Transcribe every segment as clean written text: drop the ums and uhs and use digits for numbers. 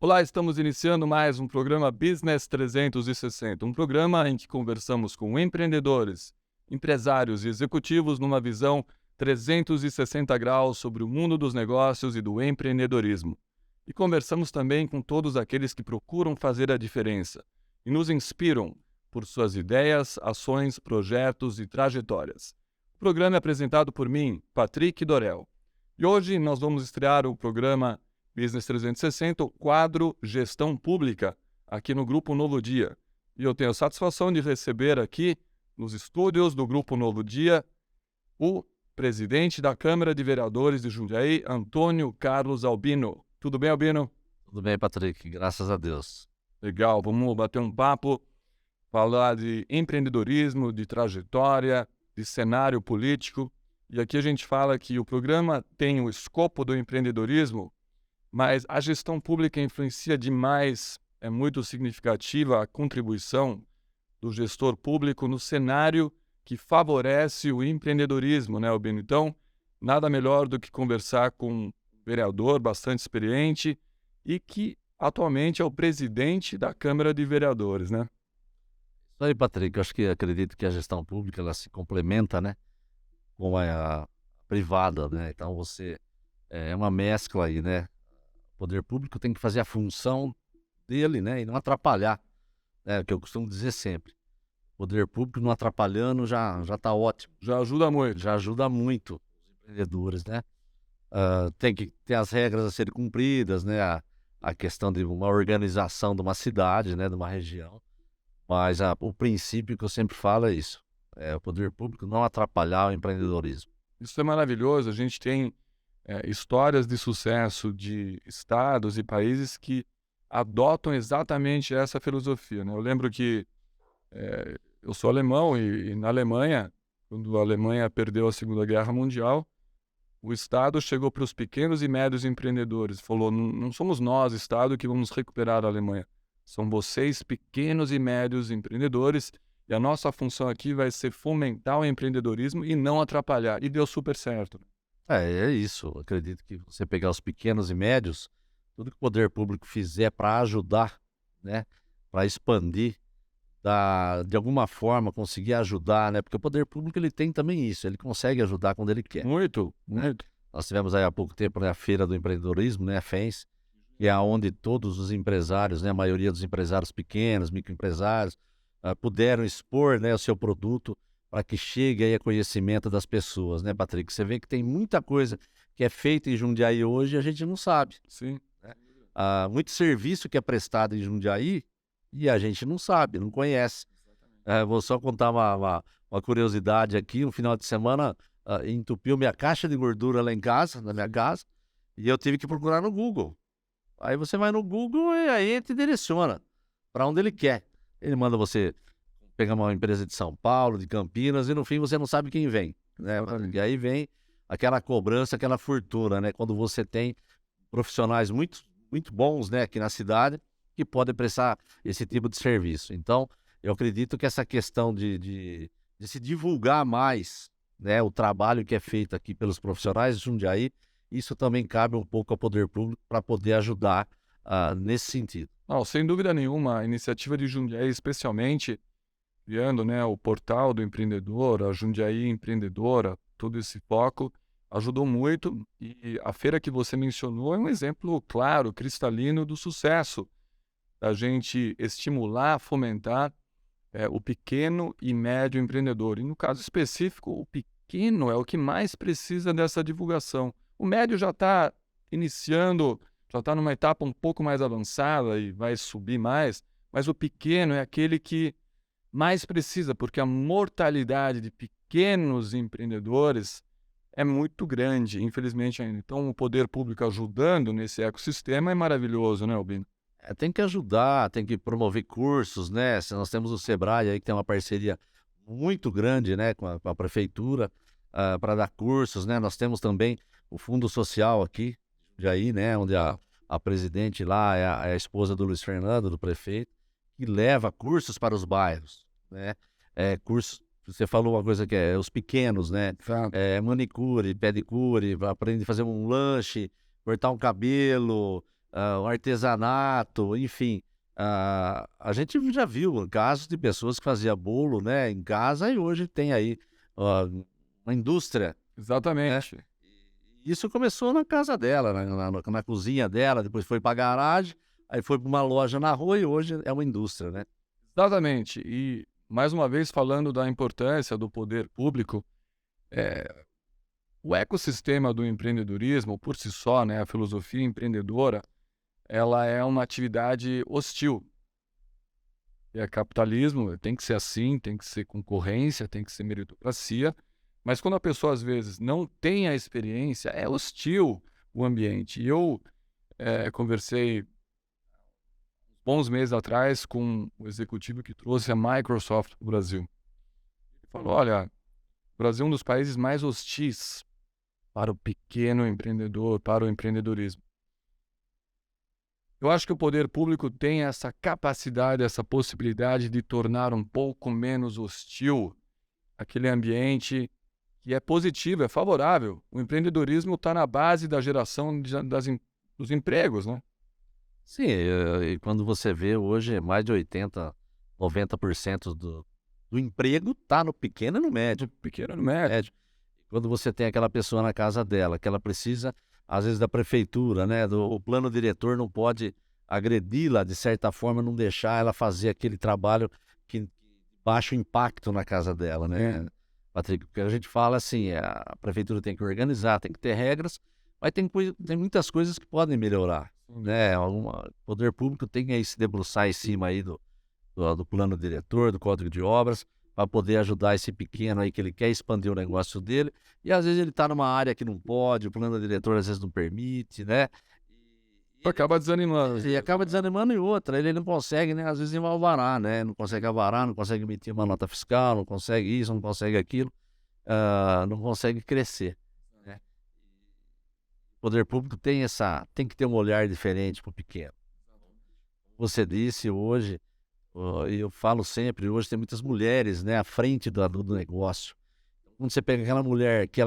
Olá, estamos iniciando mais um programa Business 360, um programa em que conversamos com empreendedores, empresários e executivos numa visão 360 graus sobre o mundo dos negócios e do empreendedorismo. E conversamos também com todos aqueles que procuram fazer a diferença e nos inspiram por suas ideias, ações, projetos e trajetórias. O programa é apresentado por mim, Patrick Dorel. E hoje nós vamos estrear o programa Business 360, o quadro Gestão Pública, aqui no Grupo Novo Dia. E eu tenho a satisfação de receber aqui, nos estúdios do Grupo Novo Dia, o presidente da Câmara de Vereadores de Jundiaí, Antônio Carlos Albino. Tudo bem, Albino? Tudo bem, Patrick? Graças a Deus. Legal, vamos bater um papo, falar de empreendedorismo, de trajetória, de cenário político. E aqui a gente fala que o programa tem o escopo do empreendedorismo, mas a gestão pública influencia demais, é muito significativa a contribuição do gestor público no cenário que favorece o empreendedorismo, né, Albino? Então, nada melhor do que conversar com um vereador bastante experiente e que atualmente é o presidente da Câmara de Vereadores, né? Isso aí, Patrick. Eu acredito que a gestão pública ela se complementa, né, com a privada, né? Então você é uma mescla aí, né? O poder público tem que fazer a função dele, né, e não atrapalhar, né? O que eu costumo dizer sempre. O poder público não atrapalhando já está ótimo, Já ajuda muito. já ajuda muito os empreendedores, né? Tem que ter as regras a serem cumpridas, né? A questão de uma organização de uma cidade, né, de uma região. Mas o princípio que eu sempre falo é isso, é o poder público não atrapalhar o empreendedorismo. Isso é maravilhoso. A gente tem histórias de sucesso de estados e países que adotam exatamente essa filosofia, né? Eu lembro que eu sou alemão e na Alemanha, quando a Alemanha perdeu a Segunda Guerra Mundial, o Estado chegou para os pequenos e médios empreendedores e falou: não somos nós, Estado, que vamos recuperar a Alemanha. São vocês, pequenos e médios empreendedores, e a nossa função aqui vai ser fomentar o empreendedorismo e não atrapalhar. E deu super certo. É isso, eu acredito que você pegar os pequenos e médios, tudo que o poder público fizer para ajudar, né, para expandir, de alguma forma conseguir ajudar, né, porque o poder público ele tem também isso, ele consegue ajudar quando ele quer, Muito, né. muito. Nós tivemos aí há pouco tempo, né, a Feira do Empreendedorismo, né, a FENS, que é onde todos os empresários, né, a maioria dos empresários pequenos, microempresários, puderam expor, né, o seu produto para que chegue aí a conhecimento das pessoas, né, Patrick? Você vê que tem muita coisa que é feita em Jundiaí hoje e a gente não sabe, Sim. né? Muito serviço que é prestado em Jundiaí e a gente não sabe, não conhece. Vou só contar uma curiosidade aqui. Um final de semana entupiu minha caixa de gordura lá em casa, na minha casa, e eu tive que procurar no Google. Aí você vai no Google e aí ele te direciona para onde ele quer. Ele manda você pegar uma empresa de São Paulo, de Campinas, e no fim você não sabe quem vem, né? E aí vem aquela cobrança, aquela fortuna, né? Quando você tem profissionais muito, muito bons, né, aqui na cidade, que podem prestar esse tipo de serviço. Então, eu acredito que essa questão de se divulgar mais, né, o trabalho que é feito aqui pelos profissionais de Jundiaí, isso também cabe um pouco ao poder público para poder ajudar nesse sentido. Não, sem dúvida nenhuma, a iniciativa de Jundiaí, especialmente criando, né, o portal do empreendedor, a Jundiaí Empreendedora, todo esse foco, ajudou muito. E a feira que você mencionou é um exemplo claro, cristalino do sucesso da gente estimular, fomentar o pequeno e médio empreendedor. E no caso específico, o pequeno é o que mais precisa dessa divulgação. O médio já está iniciando, já está numa etapa um pouco mais avançada e vai subir mais, mas o pequeno é aquele que mais precisa, porque a mortalidade de pequenos empreendedores é muito grande, infelizmente ainda. Então, o poder público ajudando nesse ecossistema é maravilhoso, né, Albino? Tem que ajudar, tem que promover cursos, né? Se nós temos o Sebrae aí que tem uma parceria muito grande, né, com a prefeitura, para dar cursos, né? Nós temos também o Fundo Social aqui, de aí, né, onde a presidente lá é a esposa do Luiz Fernando, do prefeito, que leva cursos para os bairros, né? Cursos, você falou uma coisa que é os pequenos, né? Exato. Manicure, pedicure, aprende a fazer um lanche, cortar um cabelo, o artesanato, enfim. A gente já viu casos de pessoas que faziam bolo, né, em casa e hoje tem aí uma indústria, né? Exatamente. Isso começou na casa dela, na cozinha dela, depois foi para a garagem, aí foi para uma loja na rua e hoje é uma indústria, né? Exatamente. E, mais uma vez, falando da importância do poder público, o ecossistema do empreendedorismo, por si só, né, a filosofia empreendedora, ela é uma atividade hostil. E é capitalismo, tem que ser assim, tem que ser concorrência, tem que ser meritocracia. Mas quando a pessoa, às vezes, não tem a experiência, é hostil o ambiente. E eu conversei bons meses atrás com o executivo que trouxe a Microsoft para o Brasil. Ele falou, olha, o Brasil é um dos países mais hostis para o pequeno empreendedor, para o empreendedorismo. Eu acho que o poder público tem essa capacidade, essa possibilidade de tornar um pouco menos hostil aquele ambiente que é positivo, é favorável. O empreendedorismo está na base da geração dos empregos, né? Sim, e quando você vê hoje, mais de 80, 90% do emprego está no pequeno e no médio. Do pequeno no médio. Médio. Quando você tem aquela pessoa na casa dela, que ela precisa, às vezes, da prefeitura, né? O plano diretor não pode agredi-la, de certa forma, não deixar ela fazer aquele trabalho que baixo impacto na casa dela, né? Patrick, porque a gente fala assim, a prefeitura tem que organizar, tem que ter regras, mas tem muitas coisas que podem melhorar, né? O poder público tem que aí se debruçar em cima aí do plano diretor, do código de obras, para poder ajudar esse pequeno aí que ele quer expandir o negócio dele, e às vezes ele está numa área que não pode, o plano diretor às vezes não permite, né? Acaba desanimando. E acaba desanimando, e outra, ele não consegue, né? Às vezes nem alvará, né? Não consegue alvará, não consegue emitir uma nota fiscal, não consegue isso, não consegue aquilo, não consegue crescer, né? O poder público tem que ter um olhar diferente para o pequeno. Você disse hoje, e eu falo sempre, hoje tem muitas mulheres, né, à frente do negócio. Quando você pega aquela mulher que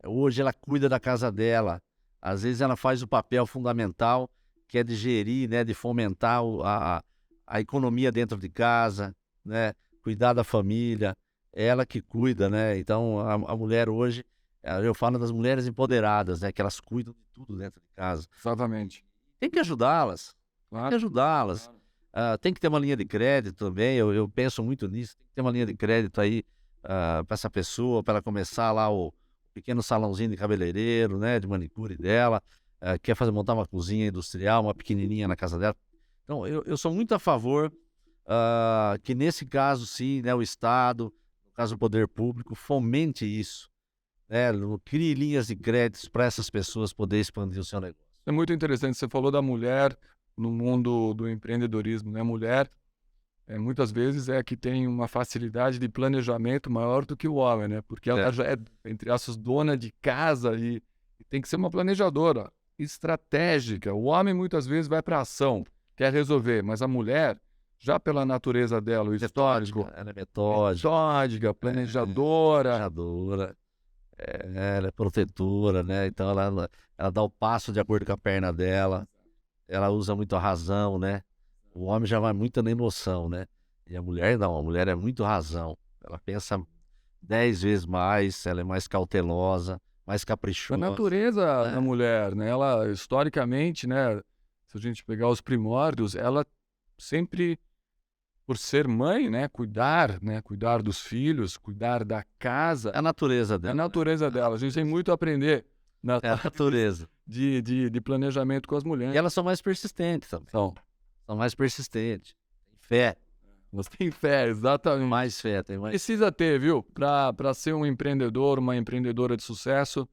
hoje ela cuida da casa dela, às vezes ela faz o papel fundamental, que é de gerir, né, de fomentar a economia dentro de casa, né, cuidar da família, é ela que cuida, né? Então a mulher hoje, eu falo das mulheres empoderadas, né, que elas cuidam de tudo dentro de casa. Exatamente. Tem que ajudá-las, tem que ajudá-las. Tem que ter uma linha de crédito também, eu penso muito nisso, tem que ter uma linha de crédito aí para essa pessoa, para ela começar lá o pequeno salãozinho de cabeleireiro, né, de manicure dela, quer montar uma cozinha industrial, uma pequenininha na casa dela. Então, eu sou muito a favor que nesse caso, sim, né, o Estado, no caso o poder público, fomente isso, né, crie linhas de créditos para essas pessoas poderem expandir o seu negócio. É muito interessante, você falou da mulher no mundo do empreendedorismo, né? A mulher, muitas vezes, é a que tem uma facilidade de planejamento maior do que o homem, né? Porque ela já é, entre aspas, dona de casa e tem que ser uma planejadora estratégica. O homem, muitas vezes, vai para a ação, quer resolver, mas a mulher, já pela natureza dela, o histórico... Ela é metódica. Metódica, planejadora. Ela é protetora, né? Então ela dá o passo de acordo com a perna dela. Ela usa muito a razão, né? O homem já vai muito na emoção, né? E a mulher não, a mulher é muito razão. Ela pensa 10 vezes mais, ela é mais cautelosa, mais caprichosa. A natureza da mulher, né? Ela, historicamente, né? Se a gente pegar os primórdios, ela sempre, por ser mãe, né? Cuidar dos filhos, cuidar da casa. É a natureza dela. É a natureza dela. A gente tem muito a aprender É a natureza. de planejamento com as mulheres. E elas são mais persistentes também. São mais persistentes. Tem fé. Elas têm fé, exatamente. Mais fé, tem mais. Precisa ter, viu? Para ser um empreendedor, uma empreendedora de sucesso,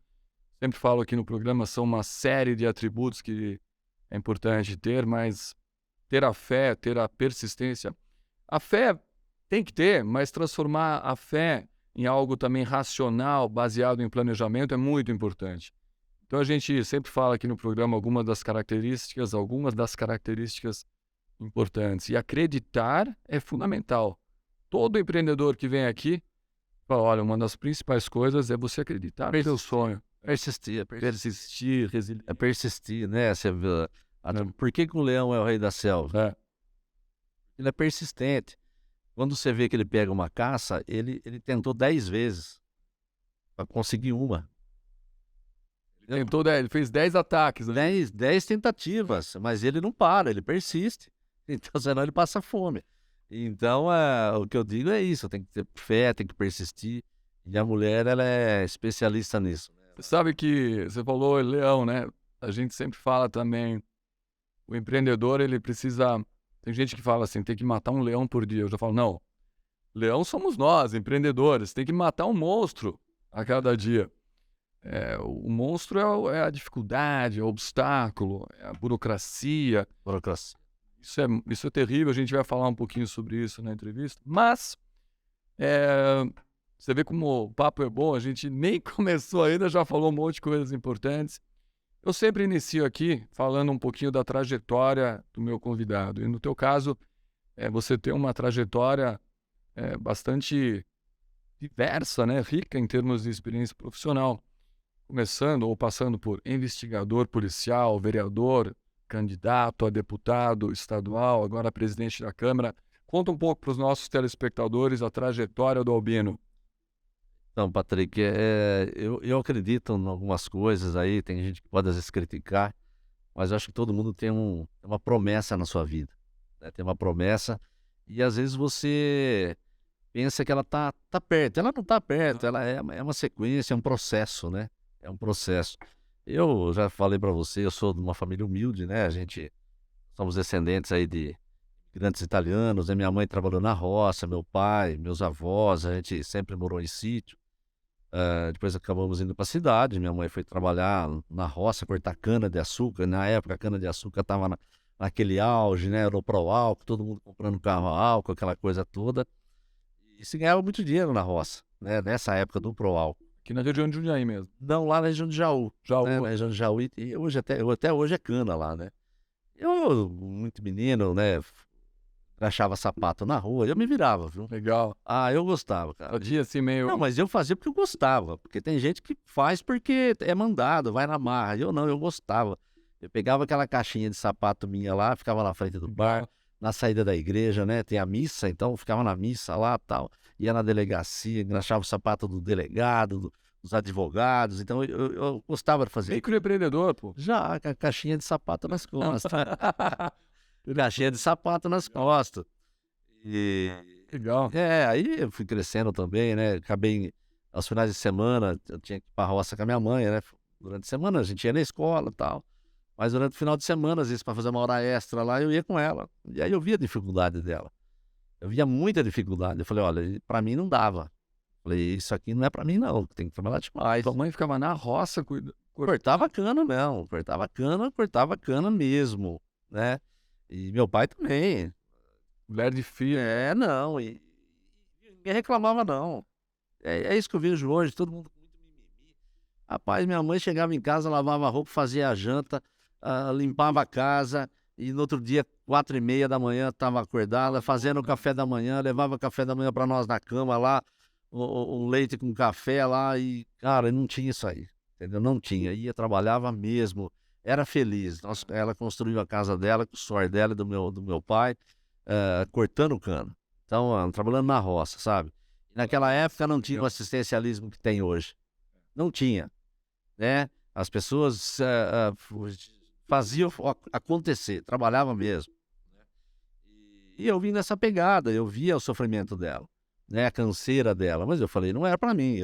sempre falo aqui no programa, são uma série de atributos que é importante ter, mas ter a fé, ter a persistência. A fé tem que ter, mas transformar a fé em algo também racional, baseado em planejamento, é muito importante. Então a gente sempre fala aqui no programa algumas das características importantes. E acreditar é fundamental. Todo empreendedor que vem aqui fala, olha, uma das principais coisas é você acreditar no seu sonho. Persistir, Persistir, resiliência. É persistir, né? Por que o leão é o rei da selva? É. Ele é persistente. Quando você vê que ele pega uma caça, ele tentou 10 vezes para conseguir uma. Ele fez 10 ataques, né? 10 tentativas, mas ele não para, ele persiste. Então, senão ele passa fome. Então, o que eu digo é isso, tem que ter fé, tem que persistir. E a mulher, ela é especialista nisso. Você sabe que você falou leão, né? A gente sempre fala também, o empreendedor, ele precisa... Tem gente que fala assim, tem que matar um leão por dia. Eu já falo, não, leão somos nós, empreendedores, tem que matar um monstro a cada dia. O monstro é a dificuldade, é o obstáculo, é a burocracia. Isso é terrível, a gente vai falar um pouquinho sobre isso na entrevista. Mas, você vê como o papo é bom, a gente nem começou ainda, já falou um monte de coisas importantes. Eu sempre inicio aqui falando um pouquinho da trajetória do meu convidado. E no teu caso, você tem uma trajetória bastante diversa, né? Rica em termos de experiência profissional. Começando ou passando por investigador policial, vereador, candidato a deputado estadual, agora presidente da Câmara. Conta um pouco para os nossos telespectadores a trajetória do Albino. Então, Patrick, eu acredito em algumas coisas aí, tem gente que pode às vezes criticar, mas eu acho que todo mundo tem uma promessa na sua vida, né? Tem uma promessa e às vezes você pensa que ela tá perto, ela não tá perto, ela é uma sequência, é um processo, né? É um processo. Eu já falei para você, eu sou de uma família humilde, né? A gente somos descendentes aí de imigrantes italianos, né? Minha mãe trabalhou na roça, meu pai, meus avós, a gente sempre morou em sítio. Depois acabamos indo para a cidade, minha mãe foi trabalhar na roça, cortar cana de açúcar. Na época a cana de açúcar estava naquele auge, né? Era o Proálcool, todo mundo comprando carro a álcool, aquela coisa toda. E se ganhava muito dinheiro na roça, né? Nessa época do Proálcool. Aqui na região de Jundiaí mesmo. Não, lá na região de Jaú. Jaú. Né? Na região de Jaú. E até hoje é cana lá, né? Eu, muito menino, né? Achava sapato na rua, eu me virava, viu? Legal. Eu gostava, cara. O dia assim meio... Não, mas eu fazia porque eu gostava. Porque tem gente que faz porque é mandado, vai na marra. Eu não, eu gostava. Eu pegava aquela caixinha de sapato minha lá, ficava na frente do bar, na saída da igreja, né? Tem a missa, então eu ficava na missa lá e tal. Ia na delegacia, engraxava o sapato do delegado, dos advogados. Então eu gostava de fazer. Microempreendedor, pô. Já, com a caixinha de sapato nas costas. Caixinha de sapato nas costas. E... Legal. Aí eu fui crescendo também, né? Acabei, aos finais de semana, eu tinha que ir pra roça com a minha mãe, né? Durante a semana a gente ia na escola e tal. Mas durante o final de semana, às vezes, para fazer uma hora extra lá, eu ia com ela. E aí eu via a dificuldade dela. Eu via muita dificuldade. Eu falei, olha, pra mim não dava. Eu falei, isso aqui não é pra mim não, tem que trabalhar demais. Tua mãe ficava na roça, cortava cana não, cortava cana mesmo, né? E meu pai também. Mulher de filho. Não, e ninguém reclamava não. É isso que eu vejo hoje, todo mundo com muito mimimi. Rapaz, minha mãe chegava em casa, lavava a roupa, fazia a janta, limpava a casa, e no outro dia, 4h30 da manhã, estava acordada, fazendo o café da manhã, levava café da manhã para nós na cama lá, um leite com café lá, e, cara, não tinha isso aí, entendeu? Não tinha, ia, trabalhava mesmo, era feliz. Ela construiu a casa dela, com o suor dela e do meu pai, cortando cana. Então, trabalhando na roça, sabe? Naquela época não tinha o assistencialismo que tem hoje. Não tinha, né? As pessoas faziam acontecer, trabalhavam mesmo. E eu vim nessa pegada, eu via o sofrimento dela, né? A canseira dela. Mas eu falei, não era para mim.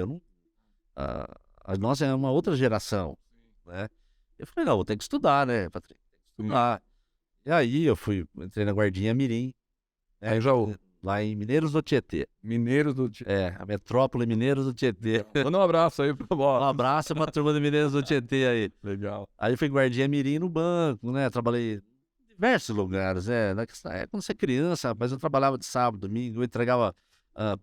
A nossa é uma outra geração, né? Eu falei, não, vou ter que estudar, né, Patrick? Tem que estudar. E aí eu entrei na Guardinha Mirim. Aí já lá em Mineiros do Tietê. Mineiros do Tietê. A metrópole Mineiros do Tietê. Manda um abraço aí pro bola. Um abraço pra turma de Mineiros do Tietê aí. Legal. Aí fui Guardinha Mirim no banco, né? Trabalhei em diversos lugares, quando você é criança, rapaz, eu trabalhava de sábado, domingo, eu entregava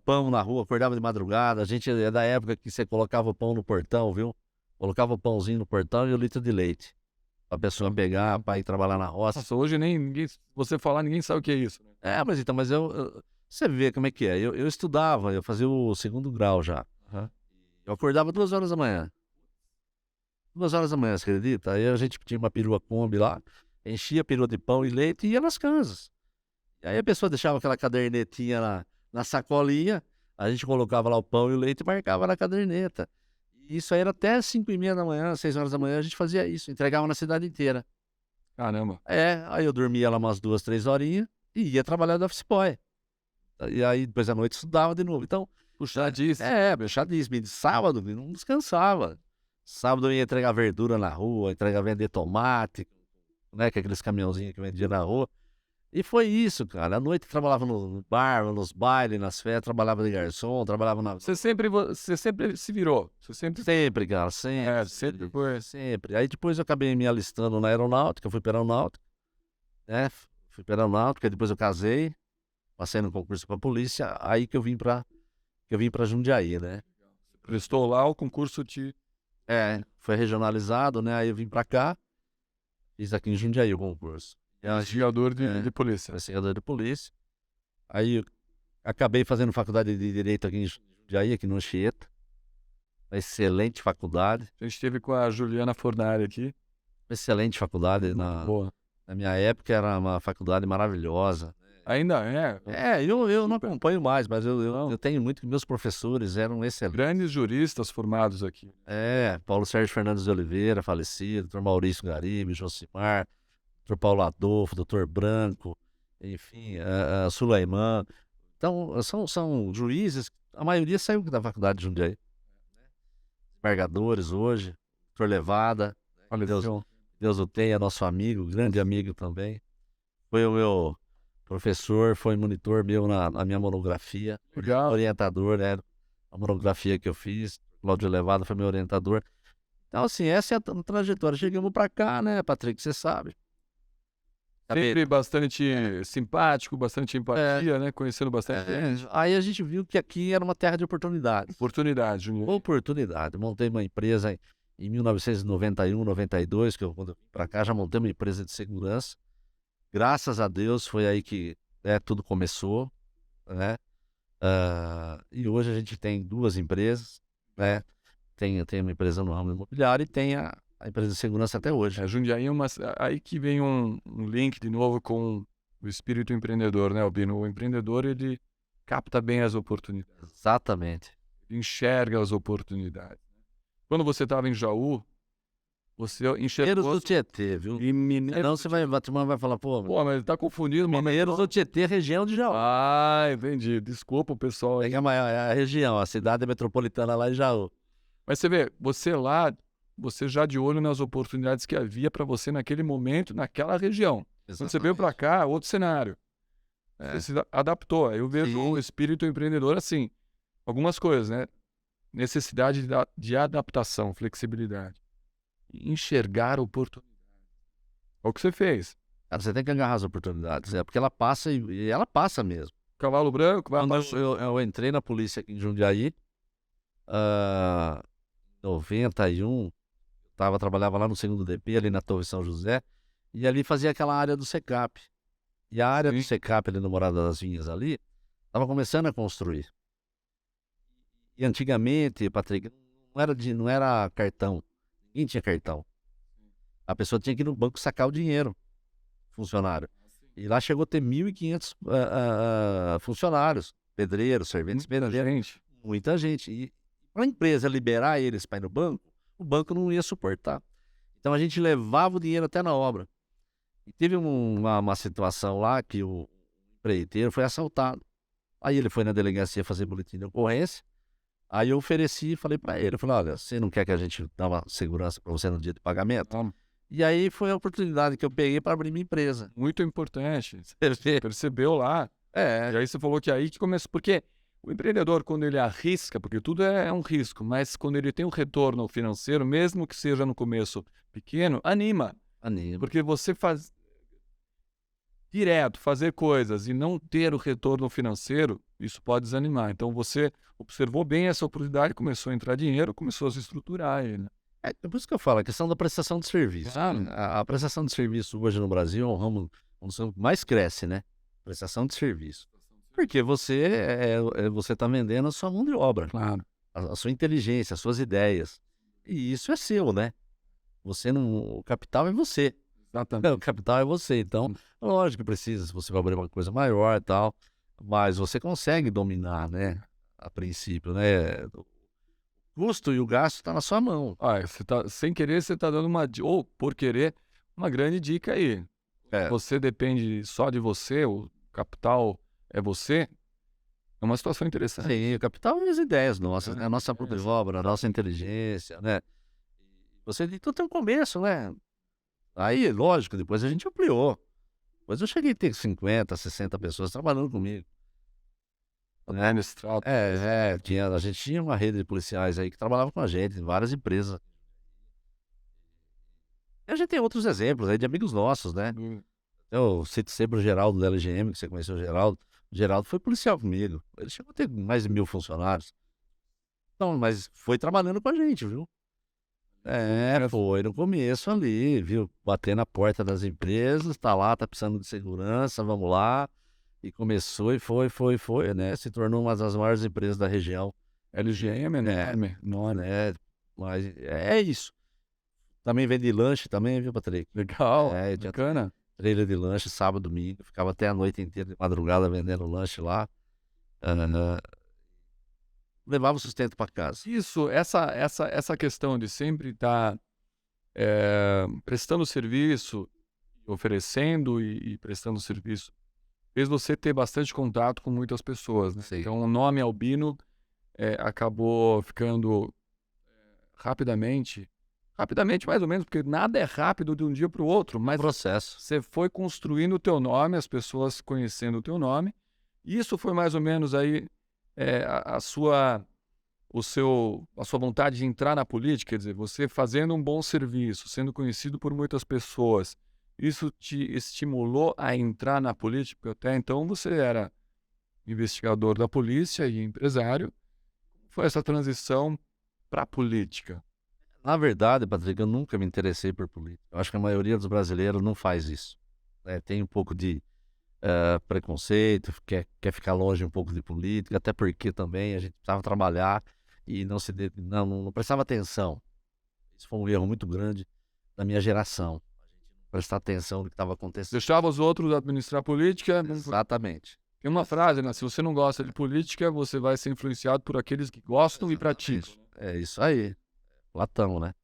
pão na rua, acordava de madrugada. A gente é da época que você colocava o pão no portão, viu? Colocava o pãozinho no portão e o litro de leite. Pra pessoa pegar, pra ir trabalhar na roça. Nossa, hoje ninguém, você falar, ninguém sabe o que é isso. Né? Mas você vê como é que é. Eu estudava, eu fazia o 2º grau já. Uhum. Eu acordava 2 horas da manhã. 2 horas da manhã, você acredita? Aí a gente tinha uma perua Kombi lá. enchia a perua de pão e leite e ia nas casas. E aí a pessoa deixava aquela cadernetinha na sacolinha, a gente colocava lá o pão e o leite e marcava na caderneta. E isso aí era até 5h30 da manhã, 6 horas da manhã, a gente fazia isso, entregava na cidade inteira. Caramba. Aí eu dormia lá umas 2, 3 horinhas e ia trabalhar de office boy. E aí depois à noite estudava de novo. Então, Puxadíssimo. puxadíssimo. E de sábado eu não descansava. Sábado eu ia entregar verdura na rua, vender tomate, né, com aqueles caminhãozinhos que vendia na rua. E foi isso, cara. À noite eu trabalhava no bar, nos bailes, nas festas, trabalhava de garçom, trabalhava na... Você sempre se virou. Você sempre. Sempre, cara, sempre. Sempre foi. Sempre. Aí depois eu acabei me alistando na aeronáutica, fui pra aeronáutica, né? Fui pra aeronáutica, depois eu casei, passei no concurso pra polícia, aí que eu vim pra Jundiaí, né? Prestou lá o concurso Foi regionalizado, né? Aí eu vim pra cá, fiz aqui em Jundiaí o concurso. investigador de polícia. Investigador de polícia. Aí eu acabei fazendo faculdade de Direito aqui em Jundiaí, aqui no Anchieta. Uma excelente faculdade. A gente esteve com a Juliana Fornari aqui. Excelente faculdade. Boa. Na minha época era uma faculdade maravilhosa. Ainda é. Eu não acompanho mais, mas eu tenho muito que meus professores eram excelentes. Grandes juristas formados aqui. Paulo Sérgio Fernandes de Oliveira, falecido, Dr. Maurício Garibe, Josimar, Dr. Paulo Adolfo, Dr. Branco, enfim, Sulaiman. Então, são juízes, a maioria saiu da faculdade de Jundiaí. Desembargadores hoje, Dr. Levada, Olha, Deus o tenha, nosso amigo, grande amigo também. Foi o meu professor, foi monitor meu na minha monografia, legal. orientador, né? A monografia que eu fiz, Cláudio Levada foi meu orientador. Então, assim, essa é a trajetória. Chegamos pra cá, né, Patrick, você sabe. Sempre bastante simpático, bastante empatia, né? Conhecendo bastante gente. Aí a gente viu que aqui era uma terra de oportunidades. Oportunidade, Júnior. Oportunidade. Montei uma empresa em 1991, 92, quando eu vim pra cá, já montei uma empresa de segurança. Graças a Deus foi aí que tudo começou, né? E hoje a gente tem 2 empresas, né? Tem uma empresa no ramo imobiliário e tem a empresa de segurança até hoje. Jundiaí aí que vem um link de novo com o espírito empreendedor, né, Albino? O empreendedor, ele capta bem as oportunidades. Exatamente. Ele enxerga as oportunidades. Quando você estava em Jaú, você enxergou... Mineiros do Tietê, viu? Senão a turma vai falar, pô, mas ele tá confundindo. Mineiros do Tietê, região de Jaú. Entendi. Desculpa o pessoal aí. É a região, a cidade metropolitana lá em Jaú. Mas você vê, você já de olho nas oportunidades que havia para você naquele momento, naquela região. Exatamente. Quando você veio para cá, outro cenário. Você se adaptou. Eu vejo o espírito empreendedor assim. Algumas coisas, né? Necessidade de adaptação, flexibilidade. Enxergar oportunidades. É o que você fez. Cara, você tem que agarrar as oportunidades, porque ela passa e ela passa mesmo. Cavalo branco, vai Quando eu entrei na polícia aqui em Jundiaí, 91, trabalhava lá no 2º DP, ali na Torre São José, e ali fazia aquela área do SECAP. E a área do SECAP ali no Morada das Vinhas ali, estava começando a construir. E antigamente, Patrick, não era cartão. Ninguém tinha cartão. A pessoa tinha que ir no banco sacar o dinheiro, funcionário. E lá chegou a ter 1.500 funcionários, pedreiros, serventes, pedreiros. Muita gente. E para a empresa liberar eles para ir no banco, o banco não ia suportar. Então a gente levava o dinheiro até na obra. E teve uma situação lá que o empreiteiro foi assaltado. Aí ele foi na delegacia fazer boletim de ocorrência. Aí eu ofereci e falei para ele, olha, você não quer que a gente dê uma segurança para você no dia de pagamento? E aí foi a oportunidade que eu peguei para abrir minha empresa. Muito importante. Você percebeu lá. E aí você falou que aí que começou. Porque o empreendedor, quando ele arrisca, porque tudo é um risco, mas quando ele tem um retorno financeiro, mesmo que seja no começo pequeno, anima. Porque você faz direto, fazer coisas e não ter o retorno financeiro, isso pode desanimar. Então você observou bem essa oportunidade, começou a entrar dinheiro, começou a se estruturar ele. É por isso que eu falo, a questão da prestação de serviço. A prestação de serviço hoje no Brasil é um ramo que mais cresce, né? Prestação de serviço. Porque você está vendendo a sua mão de obra. Claro. A sua inteligência, as suas ideias. E isso é seu, né? O capital é você. Exatamente. O capital é você, então, lógico que precisa, se você vai abrir uma coisa maior e tal, mas você consegue dominar, né, a princípio, né, o custo e o gasto está na sua mão. Você tá, sem querer, você tá dando ou por querer, uma grande dica aí. É, Você depende só de você, o capital é você, é uma situação interessante. sim, o capital é as ideias nossas, né, a nossa É, própria obra, a nossa inteligência, né, você tudo tem um começo, né, aí, lógico, depois a gente ampliou, depois eu cheguei a ter 50, 60 pessoas trabalhando comigo, né. administrado. A gente tinha uma rede de policiais aí que trabalhava com a gente em várias empresas. E a gente tem outros exemplos aí de amigos nossos, né. Hum, Eu cito sempre o Geraldo da LGM, que você conheceu o Geraldo. O Geraldo foi policial comigo. Ele chegou a ter mais de 1000 funcionários. Então, mas foi trabalhando com a gente, viu. Foi no começo ali, viu, bater na porta das empresas, tá lá, tá precisando de segurança, vamos lá. E começou e foi, né, se tornou uma das maiores empresas da região. LGM é É, enorme, enorme. né, mas é isso. Também vende lanche também, viu, Patrick? Legal, Eu tinha bacana. trailer de lanche sábado, domingo, ficava até a noite inteira de madrugada vendendo lanche lá. Hã, levava o sustento para casa. Isso, essa questão de sempre estar, prestando serviço, oferecendo e prestando serviço, fez você ter bastante contato com muitas pessoas, né. Sim. Então o nome Albino, acabou ficando rapidamente mais ou menos, porque nada é rápido de um dia para o outro, mas Processo. você foi construindo o teu nome, as pessoas conhecendo o teu nome, e isso foi mais ou menos aí, a sua a sua vontade de entrar na política, quer dizer, você fazendo um bom serviço, sendo conhecido por muitas pessoas, isso te estimulou a entrar na política? Porque até então você era investigador da polícia e empresário. Foi essa transição para a política? Na verdade, Patrick, eu nunca me interessei por política. Eu acho que a maioria dos brasileiros não faz isso, né, tem um pouco de, preconceito, quer ficar longe um pouco de política, até porque também a gente precisava trabalhar e não se de não prestava atenção. Isso foi um erro muito grande da minha geração, a gente não prestar atenção no que estava acontecendo. Deixava os outros administrar a política. Exatamente. Tem uma frase, né? Se você não gosta de política, você vai ser influenciado por aqueles que gostam e praticam. Exatamente. É isso aí, Platão, né.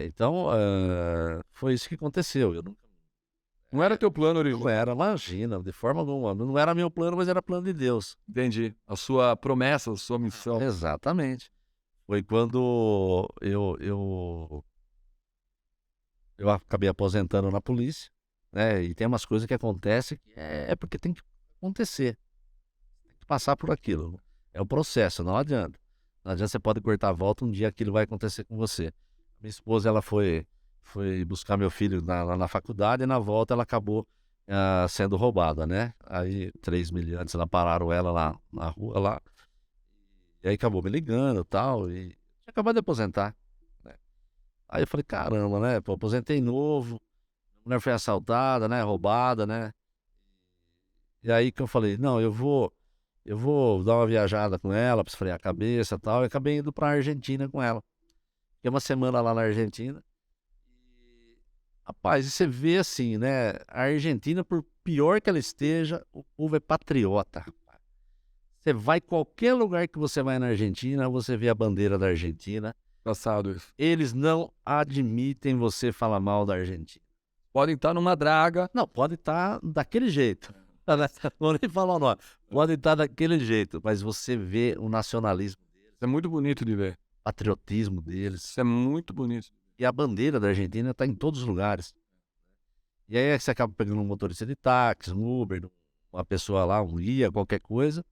Então, foi isso que aconteceu, eu Não era teu plano não original. era, imagina, de forma alguma, não era meu plano, mas era plano de Deus. Entendi. A sua promessa, a sua missão. Exatamente. Foi quando eu acabei aposentando na polícia, né, e tem umas coisas que acontecem que é porque tem que acontecer, tem que passar por aquilo, é o processo, não adianta. Não adianta, você pode cortar a volta, um dia aquilo vai acontecer com você. Minha esposa, ela foi buscar meu filho lá na faculdade e na volta ela acabou, sendo roubada, né. Aí 3 miliantes lá pararam ela lá na rua lá, e aí acabou me ligando e tal, e tinha acabado de aposentar, né. Aí eu falei: "Caramba, né, pô, aposentei novo, a mulher foi assaltada, né, roubada, né". E aí que eu falei: "Não, eu vou dar uma viajada com ela pra esfriar a cabeça e tal", e acabei indo pra Argentina com ela. Fiquei uma semana lá na Argentina e, rapaz, e você vê assim, né, a Argentina, por pior que ela esteja, o povo é patriota, rapaz. Você vai qualquer lugar que você vai na Argentina, você vê a bandeira da Argentina. Engraçado isso. Eles não admitem você falar mal da Argentina. Podem estar numa draga. Não, pode estar daquele jeito. Não vou nem falar o nome. Pode estar daquele jeito, mas você vê o nacionalismo deles, Isso é muito bonito de ver. o patriotismo deles. Isso é muito bonito. E a bandeira da Argentina está em todos os lugares. E aí você acaba pegando um motorista de táxi, um Uber, uma pessoa lá, um guia, qualquer coisa,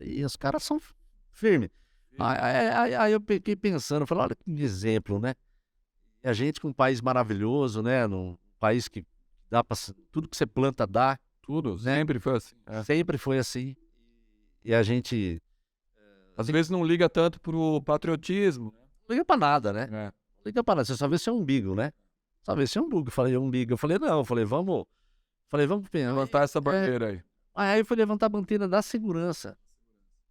e os caras são firmes. Aí eu fiquei pensando, falei: "Olha que exemplo, né". E a gente com um país maravilhoso, né, num país que dá para tudo que você planta dá, Tudo, né, sempre foi assim. sempre foi assim. E a gente Às vezes não liga tanto pro patriotismo, não liga pra nada, né, né? não liga pra nada, você só vê seu umbigo, né, só vê seu umbigo. Eu falei: "Umbigo", eu falei: "Não", eu falei: "Vamos Levantar essa bandeira aí. aí eu fui levantar a bandeira da segurança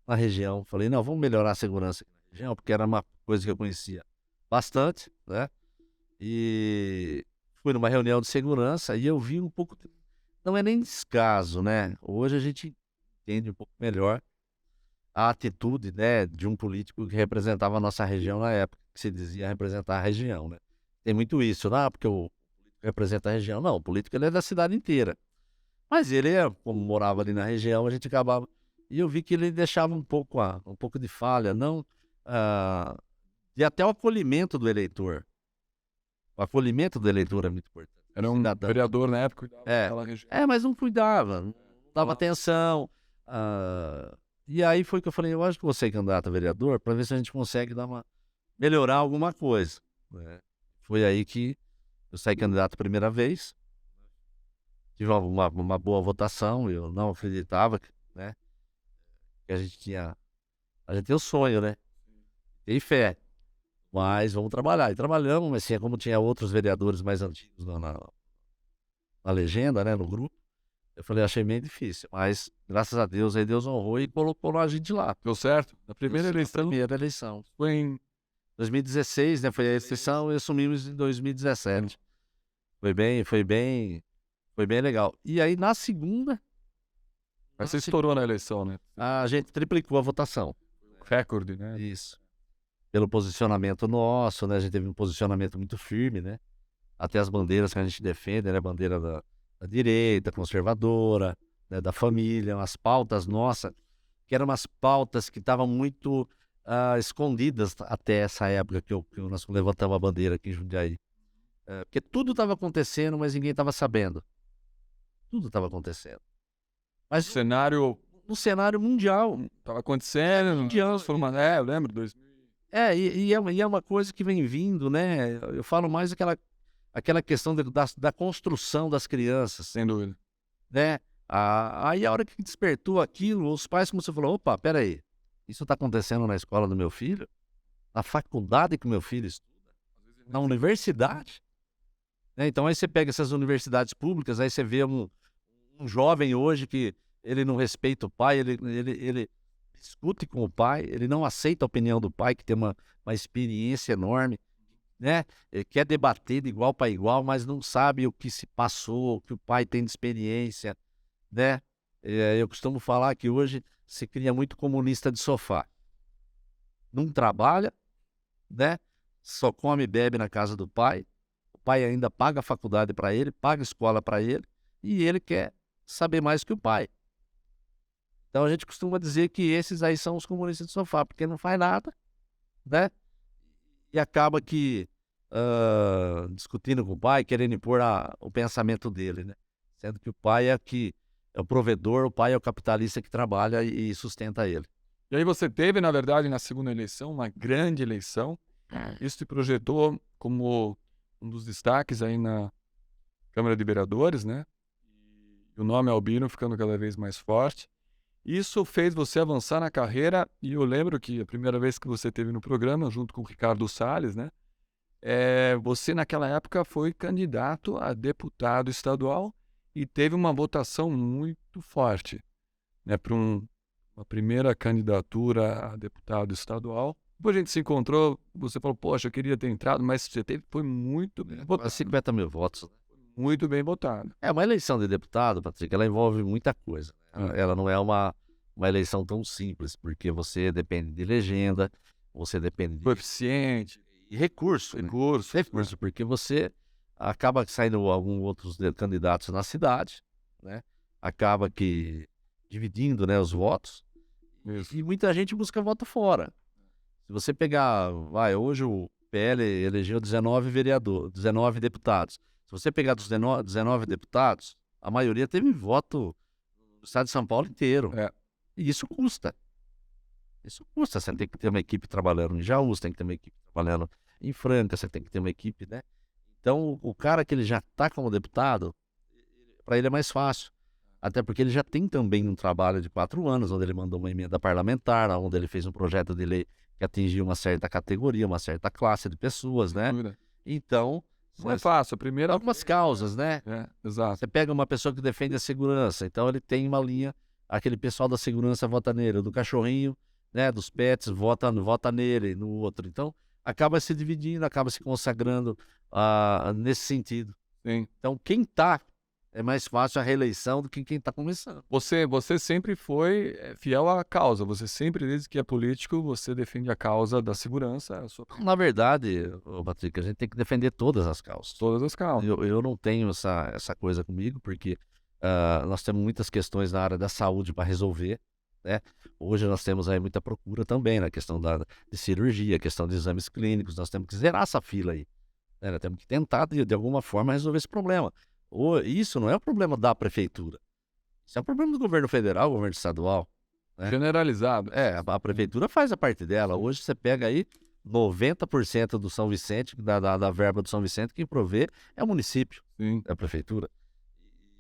na região. Falei: "Não, vamos melhorar a segurança aqui na região", porque era uma coisa que eu conhecia bastante, né. E fui numa reunião de segurança e eu vi um pouco, não é nem descaso, né? Hoje a gente entende um pouco melhor a atitude, né, de um político que representava a nossa região na época, que se dizia representar a região, né? Tem muito isso, né? Porque o político representa a região. Não, o político ele é da cidade inteira. Mas ele, como morava ali na região, a gente acabava. E eu vi que ele deixava um pouco de falha, não, ah, e até o acolhimento do eleitor. O acolhimento do eleitor é muito importante. Era um Cidadão. vereador na época que cuidava É, daquela região. mas não cuidava, não dava atenção. E aí foi que eu falei, eu acho que vou ser candidato a vereador para ver se a gente consegue melhorar alguma coisa, né? Foi aí que eu saí candidato a primeira vez, tive uma boa votação, eu não acreditava, né, que a gente tem o sonho, né, tem fé, mas vamos trabalhar. E trabalhamos, mas assim, como tinha outros vereadores mais antigos na legenda, né, no grupo, eu falei, achei meio difícil, mas graças a Deus, aí Deus honrou e colocou a gente lá. Deu certo? Na primeira Na eleição primeira eleição. foi em 2016, né, foi a eleição e assumimos em 2017. Foi bem legal. E aí na segunda, Aí você estourou na eleição, né? a gente triplicou a votação. Recorde, né? Isso. Pelo posicionamento nosso, né, a gente teve um posicionamento muito firme, né? Até as bandeiras que a gente defende, né, a bandeira da direita, conservadora, né, da família, as pautas nossas, que eram umas pautas que estavam muito escondidas até essa época que nós levantamos a bandeira aqui em Jundiaí. Porque tudo estava acontecendo, mas ninguém estava sabendo. Tudo estava acontecendo. Mas O cenário no cenário mundial. estava acontecendo, Mundial. eu lembro, 2000. E é uma coisa que vem vindo, né? Eu falo mais aquela questão da construção das crianças, Sem dúvida. né? Aí a hora que despertou aquilo, os pais, como você falou, opa, peraí, isso está acontecendo na escola do meu filho? Na faculdade que o meu filho estuda? Na universidade? Né? Então aí você pega essas universidades públicas, aí você vê um jovem hoje que ele não respeita o pai, ele discute com o pai, ele não aceita a opinião do pai, que tem uma experiência enorme, né? Ele quer debater de igual para igual, mas não sabe o que se passou, o que o pai tem de experiência, né? Eu costumo falar que hoje se cria muito comunista de sofá. Não trabalha, né? Só come e bebe na casa do pai. O pai ainda paga a faculdade para ele, paga a escola para ele, e ele quer saber mais que o pai. Então a gente costuma dizer que esses aí são os comunistas de sofá, porque não faz nada, né? E acaba que discutindo com o pai, querendo impor o pensamento dele, né? Sendo que o pai é o provedor, o pai é o capitalista que trabalha e sustenta ele. E aí você teve, na verdade, na segunda eleição, uma grande eleição. Isso te projetou como um dos destaques aí na Câmara de Vereadores, né? E o nome Albino ficando cada vez mais forte. Isso fez você avançar na carreira, e eu lembro que a primeira vez que você esteve no programa, junto com o Ricardo Salles, né? Você naquela época foi candidato a deputado estadual e teve uma votação muito forte, né? Para uma primeira candidatura a deputado estadual. Depois a gente se encontrou, você falou, poxa, eu queria ter entrado, mas foi muito bem votado. Quase 50 mil votos. Muito bem votado. Uma eleição de deputado, Patrick, ela envolve muita coisa. Ela não é uma eleição tão simples, porque você depende de legenda, você depende de Coeficiente. E recurso, porque você acaba saindo alguns outros candidatos na cidade, né? Acaba que dividindo, né, os votos. Isso. E muita gente busca voto fora. Se você pegar, hoje o PL elegeu 19 deputados. Se você pegar dos 19 deputados, a maioria teve voto no estado de São Paulo inteiro. E isso custa. Você tem que ter uma equipe trabalhando em Jaú, você tem que ter uma equipe trabalhando em Franca, você tem que ter uma equipe, né? Então, o cara que ele já está como deputado, para ele é mais fácil. Até porque ele já tem também um trabalho de 4 anos, onde ele mandou uma emenda parlamentar, onde ele fez um projeto de lei que atingiu uma certa categoria, uma certa classe de pessoas, né? Então, não é fácil. Primeiro, algumas causas, né? Exato. Você pega uma pessoa que defende a segurança, então ele tem uma linha, aquele pessoal da segurança vota nele, do cachorrinho, né, dos pets, vota nele, no outro. Então, acaba se dividindo, acaba se consagrando nesse sentido. sim. Então, quem está é mais fácil a reeleição do que quem está começando. Você sempre foi fiel à causa. Você sempre, desde que é político, você defende a causa da segurança, a sua, Na verdade, ô Patrick, a gente tem que defender todas as causas. todas as causas. Eu não tenho essa coisa comigo, porque nós temos muitas questões na área da saúde para resolver, né? Hoje nós temos aí muita procura também na questão de cirurgia, questão de exames clínicos, nós temos que zerar essa fila aí, né? Nós temos que tentar, de alguma forma, resolver esse problema. Isso não é um problema da prefeitura, isso é um problema do governo federal, governo estadual. Generalizado. A prefeitura faz a parte dela. Hoje você pega aí 90% do São Vicente, da verba do São Vicente, quem provê é o município, Sim, é a prefeitura.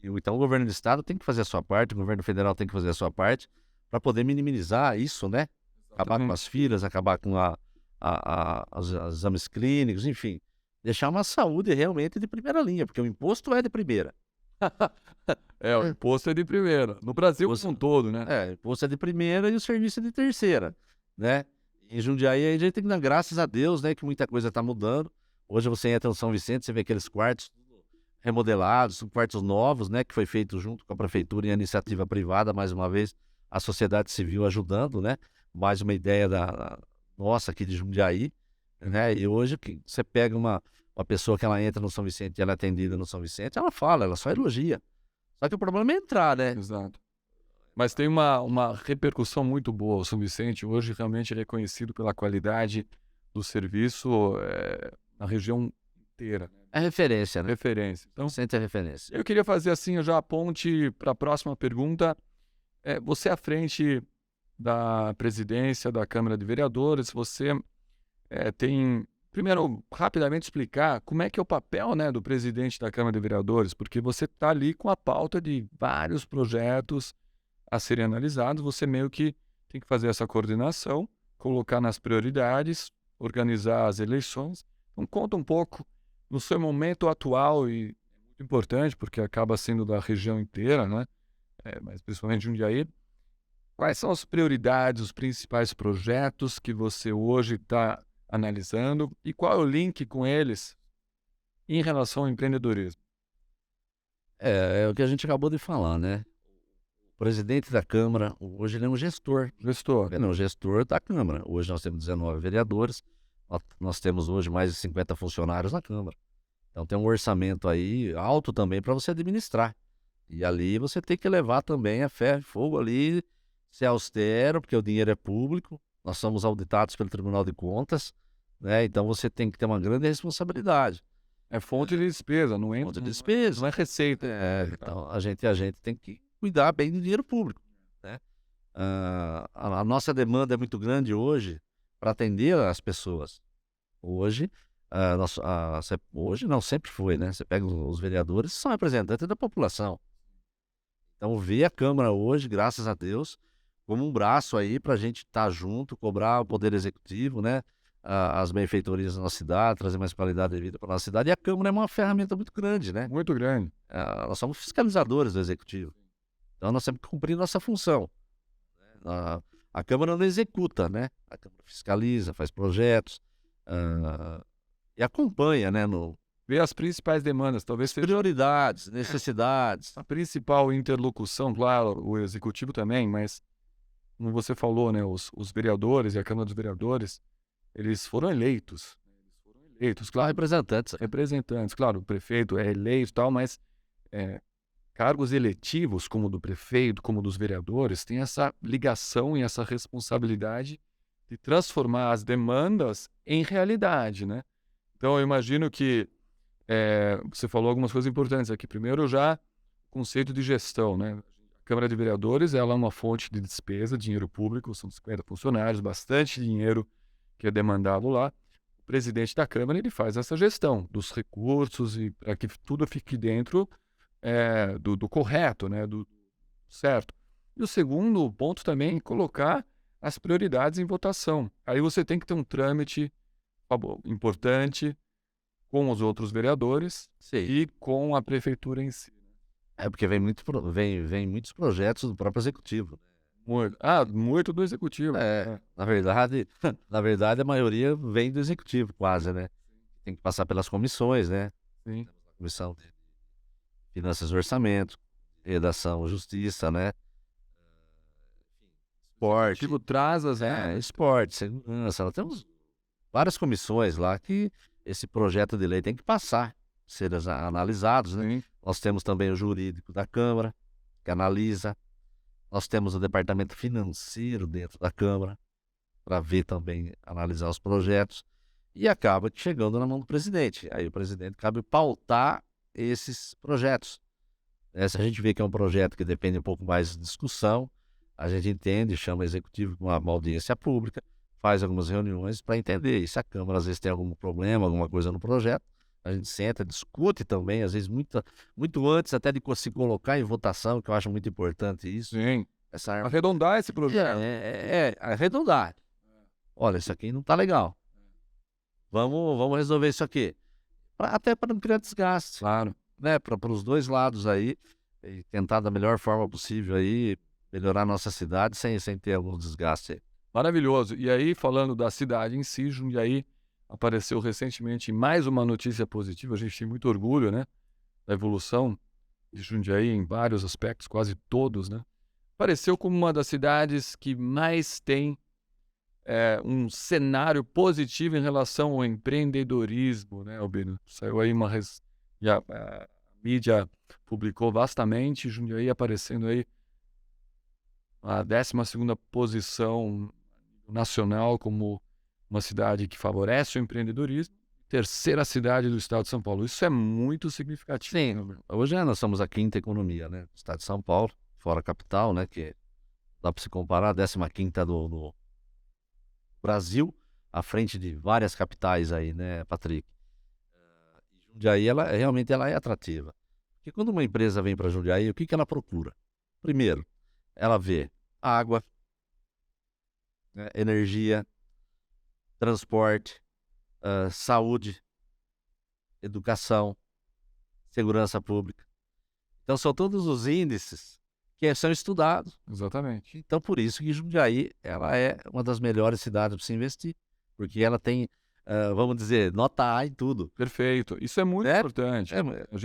Então o governo do estado tem que fazer a sua parte, o governo federal tem que fazer a sua parte para poder minimizar isso, né? Acabar com as filas, acabar com os exames clínicos, enfim. Deixar uma saúde realmente de primeira linha, porque o imposto é de primeira. o imposto é de primeira. No Brasil como um todo, né? O imposto é de primeira e o serviço é de terceira, né? Em Jundiaí a gente tem que dar graças a Deus, né, que muita coisa está mudando. Hoje você entra no São Vicente, você vê aqueles quartos remodelados, quartos novos, né, que foi feito junto com a prefeitura e a iniciativa privada, mais uma vez, a sociedade civil ajudando, né? Mais uma ideia nossa aqui de Jundiaí, né? E hoje você pega uma pessoa que ela entra no São Vicente e ela é atendida no São Vicente, ela fala, ela só elogia. Só que o problema é entrar, né? Exato. Mas tem uma repercussão muito boa. O São Vicente hoje realmente ele é conhecido pela qualidade do serviço na região inteira. É referência, né? Referência. Então, Vicente é referência. eu queria fazer assim já a ponte para a próxima pergunta. Você à frente da presidência da Câmara de Vereadores, você tem... Primeiro, rapidamente explicar como é que é o papel, né, do presidente da Câmara de Vereadores, porque você está ali com a pauta de vários projetos a serem analisados, você meio que tem que fazer essa coordenação, colocar nas prioridades, organizar as eleições. Então, conta um pouco no seu momento atual, e é muito importante, porque acaba sendo da região inteira, né? Mas principalmente Jundiaí. Quais são as prioridades, os principais projetos que você hoje está analisando e qual é o link com eles em relação ao empreendedorismo? É o que a gente acabou de falar, né? O presidente da Câmara, hoje ele é um gestor. Gestor. Ele é um gestor da Câmara. Hoje nós temos 19 vereadores, nós temos hoje mais de 50 funcionários na Câmara. Então tem um orçamento aí alto também para você administrar. E ali você tem que levar também a ferro e fogo ali, ser austero, porque o dinheiro é público. Nós somos auditados pelo Tribunal de Contas, né? Então você tem que ter uma grande responsabilidade. É fonte de despesa, não é Fonte de despesa. não é receita. Então a gente tem que cuidar bem do dinheiro público, né? A nossa demanda é muito grande hoje para atender as pessoas. Hoje, hoje não, sempre foi, né? Você pega os vereadores, são representantes da população. Então vê a Câmara hoje, graças a Deus, como um braço aí para a gente estar junto, cobrar o Poder Executivo, né? As benfeitorias da nossa cidade, trazer mais qualidade de vida para a nossa cidade. E a Câmara é uma ferramenta muito grande, né? Muito grande. Nós somos fiscalizadores do Executivo. Então nós temos que cumprir nossa função. A Câmara não executa, né? A Câmara fiscaliza, faz projetos e acompanha, né? Ver as principais demandas, talvez seja Prioridades, necessidades. a principal interlocução, claro, o executivo também, mas como você falou, né, os vereadores e a Câmara dos Vereadores, eles foram eleitos. Claro, representantes. Representantes, claro, o prefeito é eleito e tal, mas cargos eletivos, como o do prefeito, como o dos vereadores, têm essa ligação e essa responsabilidade de transformar as demandas em realidade, né? Então, eu imagino que você falou algumas coisas importantes aqui. Primeiro, já o conceito de gestão, né? A Câmara de Vereadores, ela é uma fonte de despesa, dinheiro público, são 50 funcionários, bastante dinheiro que é demandado lá. O presidente da Câmara, ele faz essa gestão dos recursos e para que tudo fique dentro do correto, né? Do certo. E o segundo ponto também é colocar as prioridades em votação. Aí você tem que ter um trâmite importante com os outros vereadores e com a prefeitura em si. Porque vem muitos projetos do próprio Executivo. Muito do Executivo. Na verdade, a maioria vem do Executivo, quase, né? Tem que passar pelas comissões, né? Sim. A comissão de finanças e orçamento, redação, justiça, né? Esporte, Tipo, traz as esporte, segurança. Nós temos várias comissões lá que esse projeto de lei tem que passar, ser analisados, né? Sim. Nós temos também o jurídico da Câmara, que analisa. Nós temos o departamento financeiro dentro da Câmara, para ver também, analisar os projetos. E acaba chegando na mão do presidente. Aí o presidente cabe pautar esses projetos. Se a gente vê que é um projeto que depende um pouco mais de discussão, a gente entende, chama o executivo para uma audiência pública, faz algumas reuniões para entender. E se a Câmara às vezes tem algum problema, alguma coisa no projeto, a gente senta, discute também, às vezes muito antes até de se colocar em votação, que eu acho muito importante isso. Sim. Essa Arredondar esse projeto. Arredondar. Olha, isso aqui não está legal. Vamos resolver isso aqui. Até para não criar desgaste. Claro. Né? Para os dois lados aí, e tentar da melhor forma possível aí, melhorar a nossa cidade sem ter algum desgaste aí. Maravilhoso. E aí, falando da cidade em si, Jundiaí apareceu recentemente mais uma notícia positiva. A gente tem muito orgulho, né, da evolução de Jundiaí em vários aspectos, quase todos, né? Apareceu como uma das cidades que mais tem um cenário positivo em relação ao empreendedorismo, né, Albino? Saiu aí e a mídia publicou vastamente, Jundiaí aparecendo aí a 12ª posição nacional como uma cidade que favorece o empreendedorismo, terceira cidade do estado de São Paulo. Isso é muito significativo. Sim, hoje nós somos a 5ª economia, né, do estado de São Paulo, fora a capital, né, que dá para se comparar, a 15ª do Brasil, à frente de várias capitais aí, né, Patrick? Jundiaí, realmente ela é atrativa. Porque quando uma empresa vem para Jundiaí, o que ela procura? Primeiro, ela vê água, né, energia, transporte, saúde, educação, segurança pública. Então, são todos os índices que são estudados. Exatamente. Então, por isso que Jundiaí ela é uma das melhores cidades para se investir, porque ela tem, vamos dizer, nota A em tudo. Perfeito. Isso é muito importante.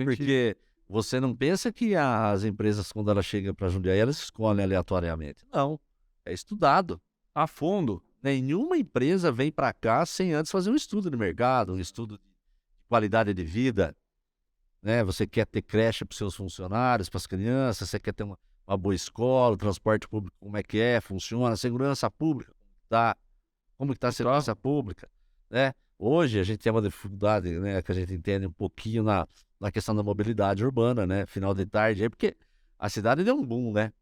Porque você não pensa que as empresas, quando elas chegam para Jundiaí, elas escolhem aleatoriamente. Não, é estudado a fundo. Nenhuma empresa vem para cá sem antes fazer um estudo de mercado, um estudo de qualidade de vida. Né? Você quer ter creche para os seus funcionários, para as crianças, você quer ter uma boa escola, o transporte público, como é que funciona, a segurança pública, como que está a segurança pública, né? Hoje a gente tem uma dificuldade, né, que a gente entende um pouquinho na questão da mobilidade urbana, né, final de tarde, aí porque a cidade deu um boom, né,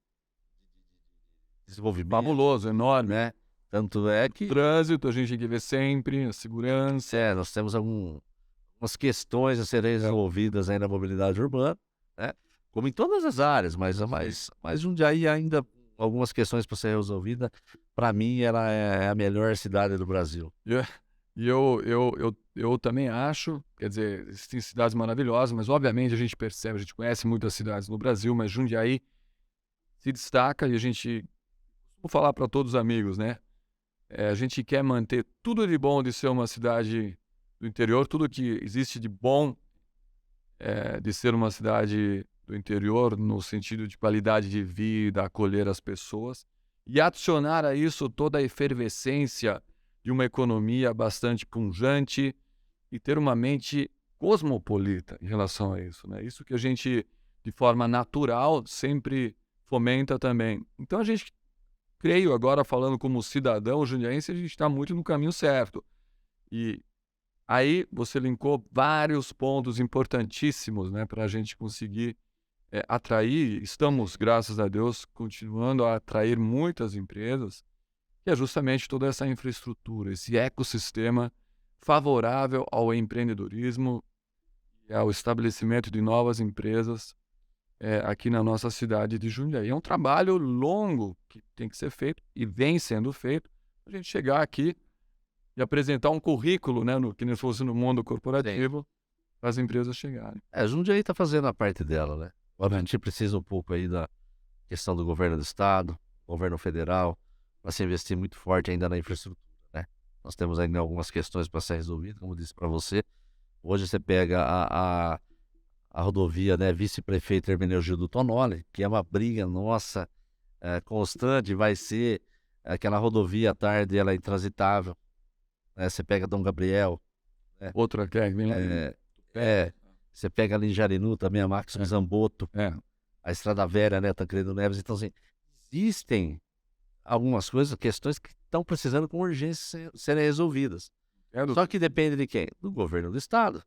desenvolvimento. Fabuloso, enorme, né, tanto é que... Trânsito, a gente tem que ver sempre, a segurança. Nós temos algumas questões a serem resolvidas aí na mobilidade urbana, né? Como em todas as áreas, mas Jundiaí ainda algumas questões para ser resolvida. Para mim, ela é a melhor cidade do Brasil. E eu também acho, quer dizer, existem cidades maravilhosas, mas obviamente a gente percebe, a gente conhece muitas cidades no Brasil, mas Jundiaí se destaca e a gente, vou falar para todos os amigos, né? A gente quer manter tudo de bom de ser uma cidade do interior, tudo que existe de bom de ser uma cidade do interior, no sentido de qualidade de vida, acolher as pessoas, e adicionar a isso toda a efervescência de uma economia bastante pujante e ter uma mente cosmopolita em relação a isso, né? Isso que a gente, de forma natural, sempre fomenta também. Então a gente, creio agora, falando como cidadão jundiaense, a gente está muito no caminho certo. E aí você linkou vários pontos importantíssimos, né, para a gente conseguir atrair. Estamos, graças a Deus, continuando a atrair muitas empresas, que é justamente toda essa infraestrutura, esse ecossistema favorável ao empreendedorismo e ao estabelecimento de novas empresas aqui na nossa cidade de Jundiaí. É um trabalho longo que tem que ser feito e vem sendo feito para a gente chegar aqui e apresentar um currículo, né, que nem fosse no mundo corporativo, para as empresas chegarem. Jundiaí está fazendo a parte dela, né? A gente precisa um pouco aí da questão do governo do estado, governo federal, para se investir muito forte ainda na infraestrutura, né? Nós temos ainda algumas questões para ser resolvidas, como disse para você. Hoje você pega a rodovia, né, vice-prefeito Hermenegildo Tonnoli, que é uma briga nossa constante, vai ser aquela rodovia à tarde, ela é intransitável, né, você pega Dom Gabriel, né, Outra que vem lá. você pega ali em Jarinu também, a Máximo Zamboto, a Estrada Velha, né, Tancredo Neves. Então, assim, existem algumas coisas, questões que estão precisando com urgência serem resolvidas. Só que depende de quem? Do governo do estado,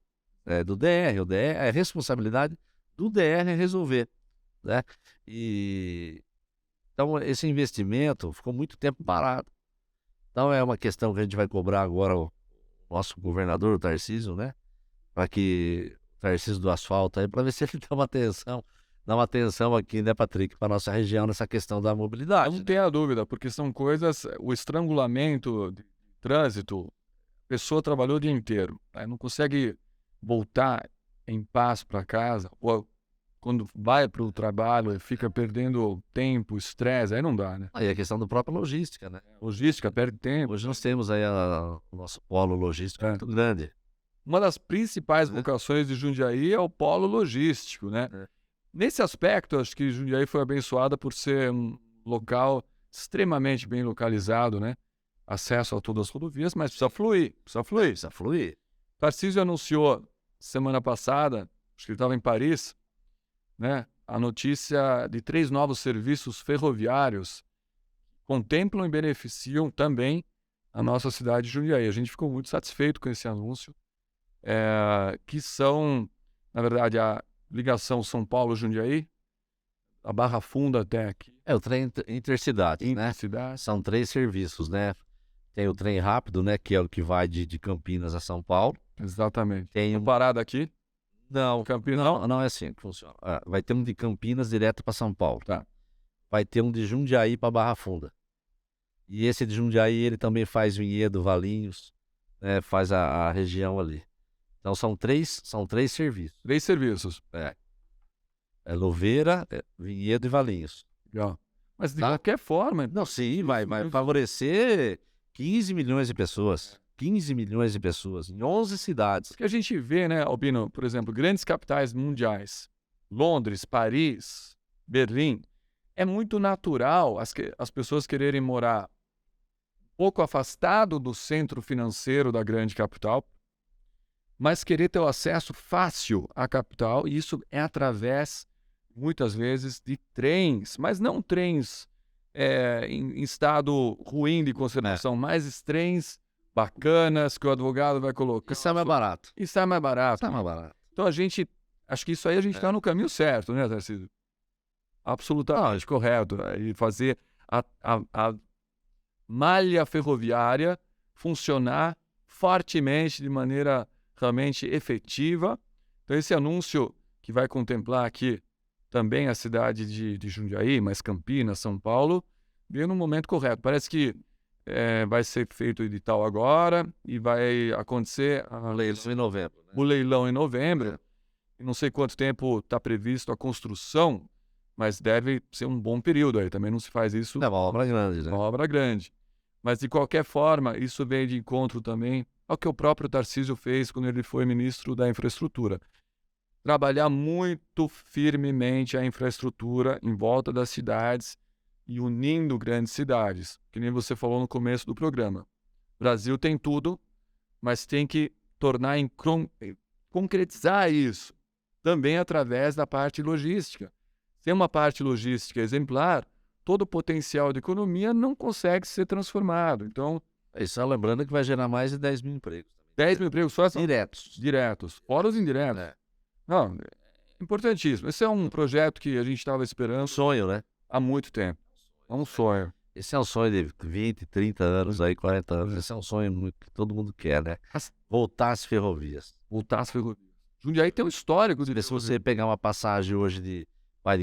do DR. O DR é responsabilidade do DR resolver, né? Então, esse investimento ficou muito tempo parado. Então, é uma questão que a gente vai cobrar agora o nosso governador, o Tarcísio, né? Para que o Tarcísio do asfalto aí, para ver se ele dá uma atenção aqui, né, Patrick, para nossa região nessa questão da mobilidade. Não tenha dúvida, porque são coisas, o estrangulamento de trânsito, a pessoa trabalhou o dia inteiro, né? Não consegue voltar em paz para casa, ou quando vai para o trabalho fica perdendo tempo, estresse, aí não dá, né? Aí a questão da própria logística, né? Logística, perde tempo. Hoje nós temos aí o nosso polo logístico muito grande. Uma das principais vocações de Jundiaí é o polo logístico, né? Nesse aspecto, acho que Jundiaí foi abençoada por ser um local extremamente bem localizado, né? Acesso a todas as rodovias, mas precisa fluir, precisa fluir. Precisa fluir. Tarcísio anunciou semana passada, acho que ele estava em Paris, né? A notícia de 3 novos serviços ferroviários contemplam e beneficiam também a nossa cidade de Jundiaí. A gente ficou muito satisfeito com esse anúncio, que são, na verdade, a ligação São Paulo-Jundiaí, a Barra Funda até aqui. O trem intercidade, né? São 3 serviços, né? Tem o trem rápido, né? Que é o que vai de Campinas a São Paulo. Exatamente. Tem parada aqui? Não, Campinas não é assim que funciona. Vai ter um de Campinas direto para São Paulo. Tá. Vai ter um de Jundiaí para Barra Funda. E esse de Jundiaí, ele também faz Vinhedo, Valinhos, né? Faz a região ali. Então são três serviços. 3 serviços. É Louveira, Vinhedo e Valinhos. Legal. Mas de qualquer forma... Não, sim, vai favorecer 15 milhões de pessoas. 15 milhões de pessoas em 11 cidades. O que a gente vê, né, Albino, por exemplo, grandes capitais mundiais, Londres, Paris, Berlim, é muito natural as pessoas quererem morar um pouco afastado do centro financeiro da grande capital, mas querer ter o acesso fácil à capital, e isso é através, muitas vezes, de trens, mas não trens em estado ruim de conservação, mas trens bacanas que o advogado vai colocar. Isso é mais barato. Isso é mais barato. Isso é mais barato. Então acho que isso aí a gente está no caminho certo, né, Tarcísio? Absolutamente correto. E fazer a malha ferroviária funcionar fortemente, de maneira realmente efetiva. Então esse anúncio que vai contemplar aqui também a cidade de Jundiaí, mas Campinas, São Paulo, veio no momento correto. Parece que vai ser feito o edital agora e vai acontecer o leilão em novembro. Né? O leilão em novembro. E não sei quanto tempo está previsto a construção, mas deve ser um bom período aí. Também não se faz isso... É uma obra grande, né? Uma obra grande. Mas, de qualquer forma, isso vem de encontro também ao que o próprio Tarcísio fez quando ele foi ministro da Infraestrutura. Trabalhar muito firmemente a infraestrutura em volta das cidades e unindo grandes cidades, que nem você falou no começo do programa. O Brasil tem tudo, mas tem que concretizar isso também através da parte logística. Sem uma parte logística exemplar, todo o potencial de economia não consegue ser transformado. Então, só lembrando que vai gerar mais de 10 mil empregos. 10 mil empregos só diretos. Fora os indiretos. Não, é importantíssimo. Esse é um projeto que a gente estava esperando. Um sonho, né? Há muito tempo. É um sonho. Esse é um sonho de 20, 30 anos, aí 40 anos. Esse é um sonho que todo mundo quer, né? Voltar às ferrovias. Jundiaí tem um histórico. Se você pegar uma passagem hoje de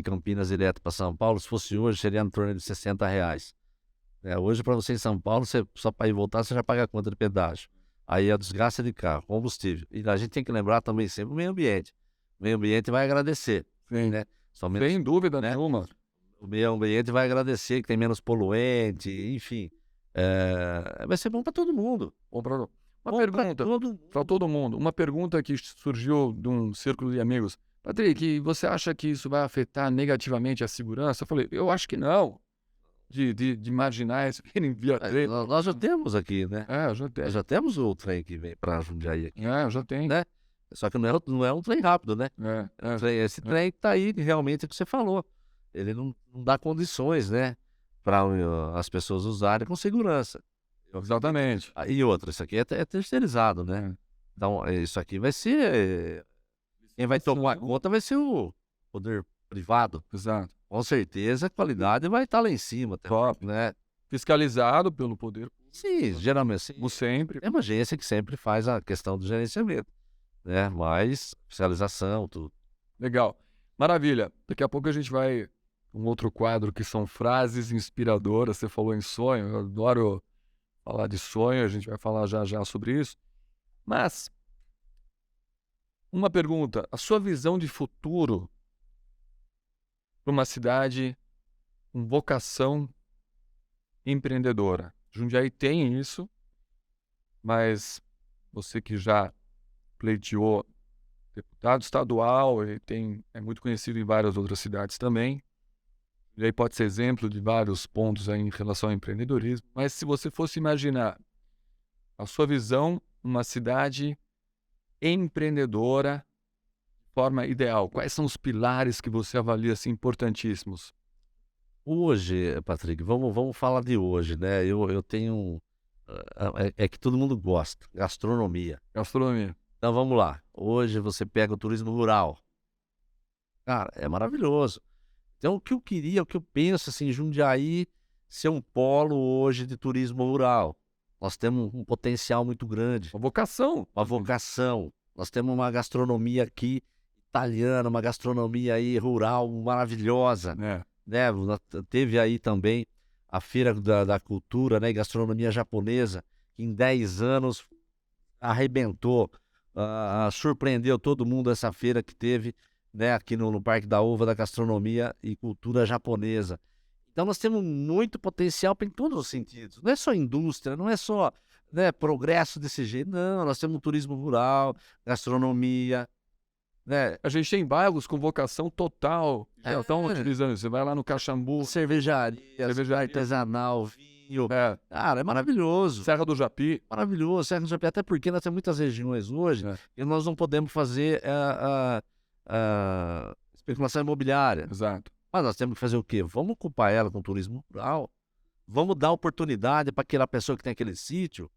Campinas direto para São Paulo, se fosse hoje, seria em torno de R$60. Hoje, para você em São Paulo, só para ir voltar, você já paga a conta de pedágio. Aí a desgaste de carro, combustível. E a gente tem que lembrar também sempre o meio ambiente. O meio ambiente vai agradecer. Sim. Né? Sem dúvida nenhuma. O meio ambiente vai agradecer que tem menos poluente, enfim. Vai ser bom para todo mundo. Uma pergunta para todo mundo. Uma pergunta que surgiu de um círculo de amigos. Patrick, você acha que isso vai afetar negativamente a segurança? Eu falei, eu acho que não. De marginais virem via trem. Nós já temos aqui, né? Eu já Nós tenho. já temos o trem que vem para Jundiaí aqui, Eu já tenho. né? Só que não é um trem rápido, né? Esse trem que tá aí, realmente é o que você falou. Ele não dá condições, né? Para as pessoas usarem com segurança. Exatamente. E outra, isso aqui é terceirizado, né? Então, isso aqui vai ser. Quem vai tomar conta vai ser o poder privado. Exato. Com certeza a qualidade vai estar lá em cima, Top. né? Fiscalizado pelo poder público. Sim, geralmente sim. Como sempre. É uma agência que sempre faz a questão do gerenciamento, né? Mas fiscalização, tudo. Legal. Maravilha. Daqui a pouco a gente vai um outro quadro que são frases inspiradoras. Você falou em sonho, eu adoro falar de sonho, a gente vai falar já já sobre isso. Mas uma pergunta, a sua visão de futuro para uma cidade com vocação empreendedora. Jundiaí tem isso, mas você que já pleiteou deputado estadual e é muito conhecido em várias outras cidades também. E aí pode ser exemplo de vários pontos aí em relação ao empreendedorismo. Mas se você fosse imaginar a sua visão, uma cidade empreendedora de forma ideal, quais são os pilares que você avalia assim, importantíssimos? Hoje, Patrick, vamos falar de hoje, né? Eu tenho. É que todo mundo gosta, gastronomia. Gastronomia. Então vamos lá. Hoje você pega o turismo rural. Cara, é maravilhoso. Então o que eu penso assim, Jundiaí ser um polo hoje de turismo rural. Nós temos um potencial muito grande, Uma vocação. uma vocação. Nós temos uma gastronomia aqui italiana, uma gastronomia aí rural maravilhosa, Né? né? Teve aí também a Feira da Cultura, né? E gastronomia japonesa, que em 10 anos arrebentou, surpreendeu todo mundo essa feira que teve, né? Aqui no Parque da Uva da Gastronomia e Cultura Japonesa. Então nós temos muito potencial em todos os sentidos. Não é só indústria, não é só, né, progresso desse jeito. Não, nós temos um turismo rural, gastronomia, né? A gente tem bairros com vocação total. Já estão utilizando. Você vai lá no Caxambu, Cervejaria, artesanal, vinho. Cara, é maravilhoso. Serra do Japi. Maravilhoso, Serra do Japi. Até porque nós temos muitas regiões hoje e nós não podemos fazer especulação imobiliária. Exato. Mas nós temos que fazer o quê? Vamos ocupar ela com turismo rural. Vamos dar oportunidade para aquela pessoa que tem aquele sítio,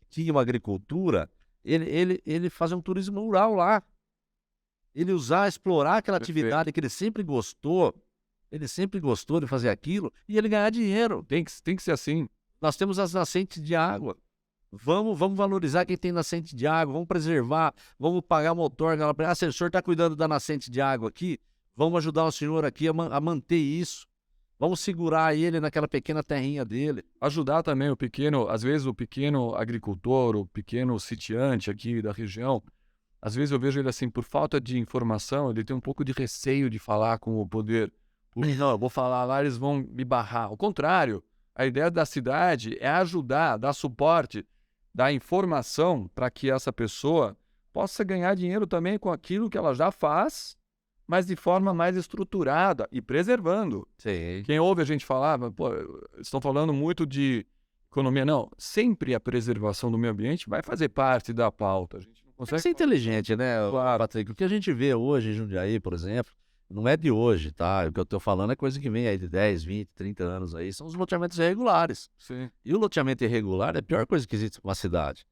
que tinha uma agricultura, ele fazer um turismo rural lá. Ele explorar aquela atividade que ele sempre gostou de fazer aquilo e ele ganhar dinheiro. Tem que ser assim. Nós temos as nascentes de água. Vamos valorizar quem tem nascente de água, vamos preservar, vamos pagar uma outorga. O senhor está cuidando da nascente de água aqui? Vamos ajudar o senhor aqui a manter isso. Vamos segurar ele naquela pequena terrinha dele. Ajudar também o pequeno, às vezes o pequeno agricultor, o pequeno sitiante aqui da região. Às vezes eu vejo ele assim, por falta de informação, ele tem um pouco de receio de falar com o poder. Não, eu vou falar lá, eles vão me barrar. Ao contrário, a ideia da cidade é ajudar, dar suporte, dar informação para que essa pessoa possa ganhar dinheiro também com aquilo que ela já faz, mas de forma mais estruturada e preservando. Sim. Quem ouve a gente falar, pô, estão falando muito de economia. Não, sempre a preservação do meio ambiente vai fazer parte da pauta. A gente não consegue... Tem que ser inteligente, né, Claro. Patrick? O que a gente vê hoje em Jundiaí, por exemplo, não é de hoje, tá? O que eu estou falando é coisa que vem aí de 10, 20, 30 anos aí. São os loteamentos irregulares. Sim. E o loteamento irregular é a pior coisa que existe para uma cidade.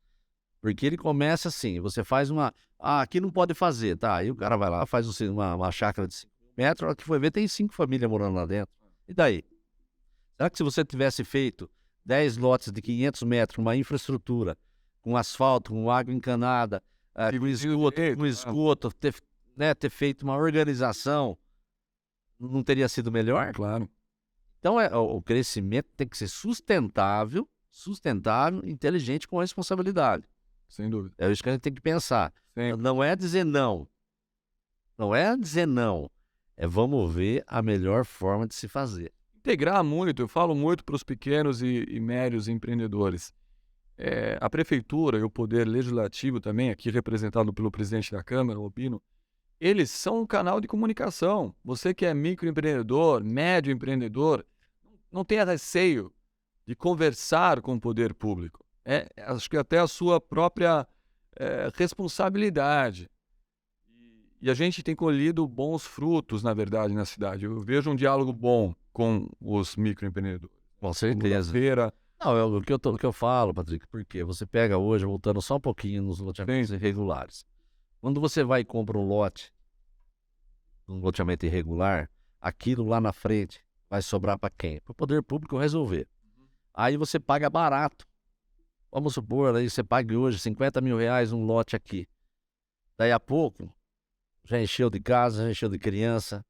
Porque ele começa assim, você faz uma... aqui não pode fazer, tá? Aí o cara vai lá, faz uma chácara de 5 metros, a hora que foi ver, tem 5 famílias morando lá dentro. E daí? Será que se você tivesse feito 10 lotes de 500 metros, uma infraestrutura, com asfalto, com água encanada, com esgoto, ter feito uma organização, não teria sido melhor? Claro. Então o crescimento tem que ser sustentável, inteligente, com responsabilidade. Sem dúvida. É isso que a gente tem que pensar. Sempre. Não é dizer não. Não é dizer não. É vamos ver a melhor forma de se fazer. Integrar muito, eu falo muito para os pequenos e médios empreendedores. A prefeitura e o poder legislativo também, aqui representado pelo presidente da Câmara, o Albino, eles são um canal de comunicação. Você que é microempreendedor, médio empreendedor, não tenha receio de conversar com o poder público. Acho que até a sua própria responsabilidade. E a gente tem colhido bons frutos, na verdade, na cidade. Eu vejo um diálogo bom com os microempreendedores. Com certeza. Feira. Não, é o que eu falo, Patrick, porque você pega hoje, voltando só um pouquinho nos loteamentos irregulares. Quando você vai e compra um lote, um loteamento irregular, aquilo lá na frente vai sobrar para quem? Para o poder público resolver. Aí você paga barato. Vamos supor, aí você pague hoje R$50 mil um lote aqui. Daí a pouco, já encheu de casa, já encheu de criança,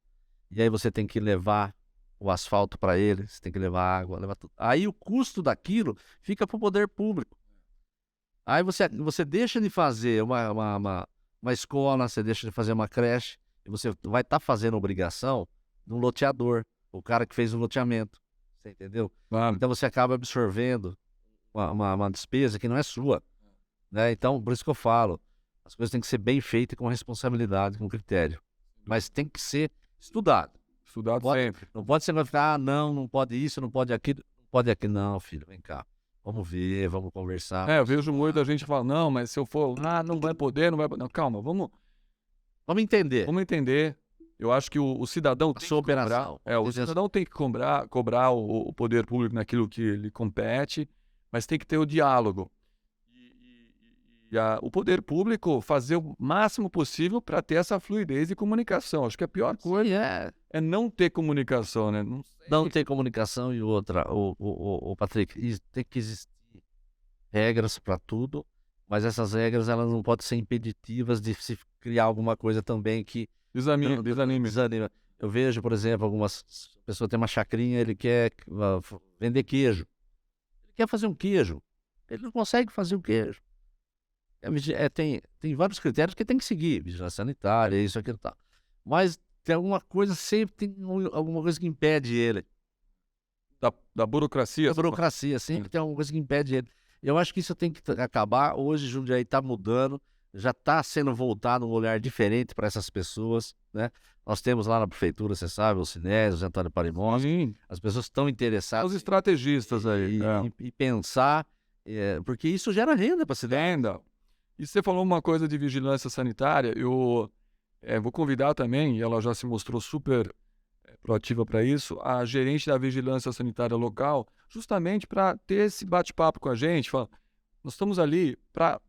e aí você tem que levar o asfalto para ele, você tem que levar água, levar tudo. Aí o custo daquilo fica para o poder público. Aí você deixa de fazer uma escola, você deixa de fazer uma creche, e você vai estar fazendo obrigação de um loteador, o cara que fez o loteamento. Você entendeu? Claro. Então você acaba absorvendo uma despesa que não é sua. Né? Então, por isso que eu falo, as coisas têm que ser bem feitas com responsabilidade, com critério. Mas tem que ser estudado. Estudado sempre. Não pode ser, vai ficar, não pode isso, não pode aquilo. Não pode aquilo, não, filho, vem cá. Vamos ver, vamos conversar. Eu vejo muita gente falando, não, mas se eu for lá, não vai poder, não vai poder. Não, calma, vamos entender. Vamos entender. Eu acho que o cidadão tem que operação. cobrar. O cidadão tem que cobrar o poder público naquilo que lhe compete, mas tem que ter o diálogo. O poder público fazer o máximo possível para ter essa fluidez de comunicação. Acho que a pior coisa é não ter comunicação, né? Não ter comunicação e outra, o Patrick, tem que existir regras para tudo, mas essas regras elas não podem ser impeditivas de se criar alguma coisa também que desanime. Eu vejo, por exemplo, algumas pessoas têm uma chacrinha, ele quer vender queijo. Ele quer fazer um queijo. Ele não consegue fazer o queijo. Tem vários critérios que tem que seguir, vigilância sanitária, isso, aquilo, tal. Mas tem alguma coisa, sempre tem alguma coisa que impede ele. Da burocracia? Da burocracia, sempre tem alguma coisa que impede ele. Eu acho que isso tem que acabar. Hoje, Jundiaí está mudando, já está sendo voltado um olhar diferente para essas pessoas, né? Nós temos lá na prefeitura, você sabe, o Sinésio, o Antônio Parimoschi. As pessoas estão interessadas. Os estrategistas aí. E pensar, porque isso gera renda para a cidade. Renda. E você falou uma coisa de vigilância sanitária, eu vou convidar também, e ela já se mostrou super proativa para isso, a gerente da vigilância sanitária local, justamente para ter esse bate-papo com a gente, falar, nós estamos ali para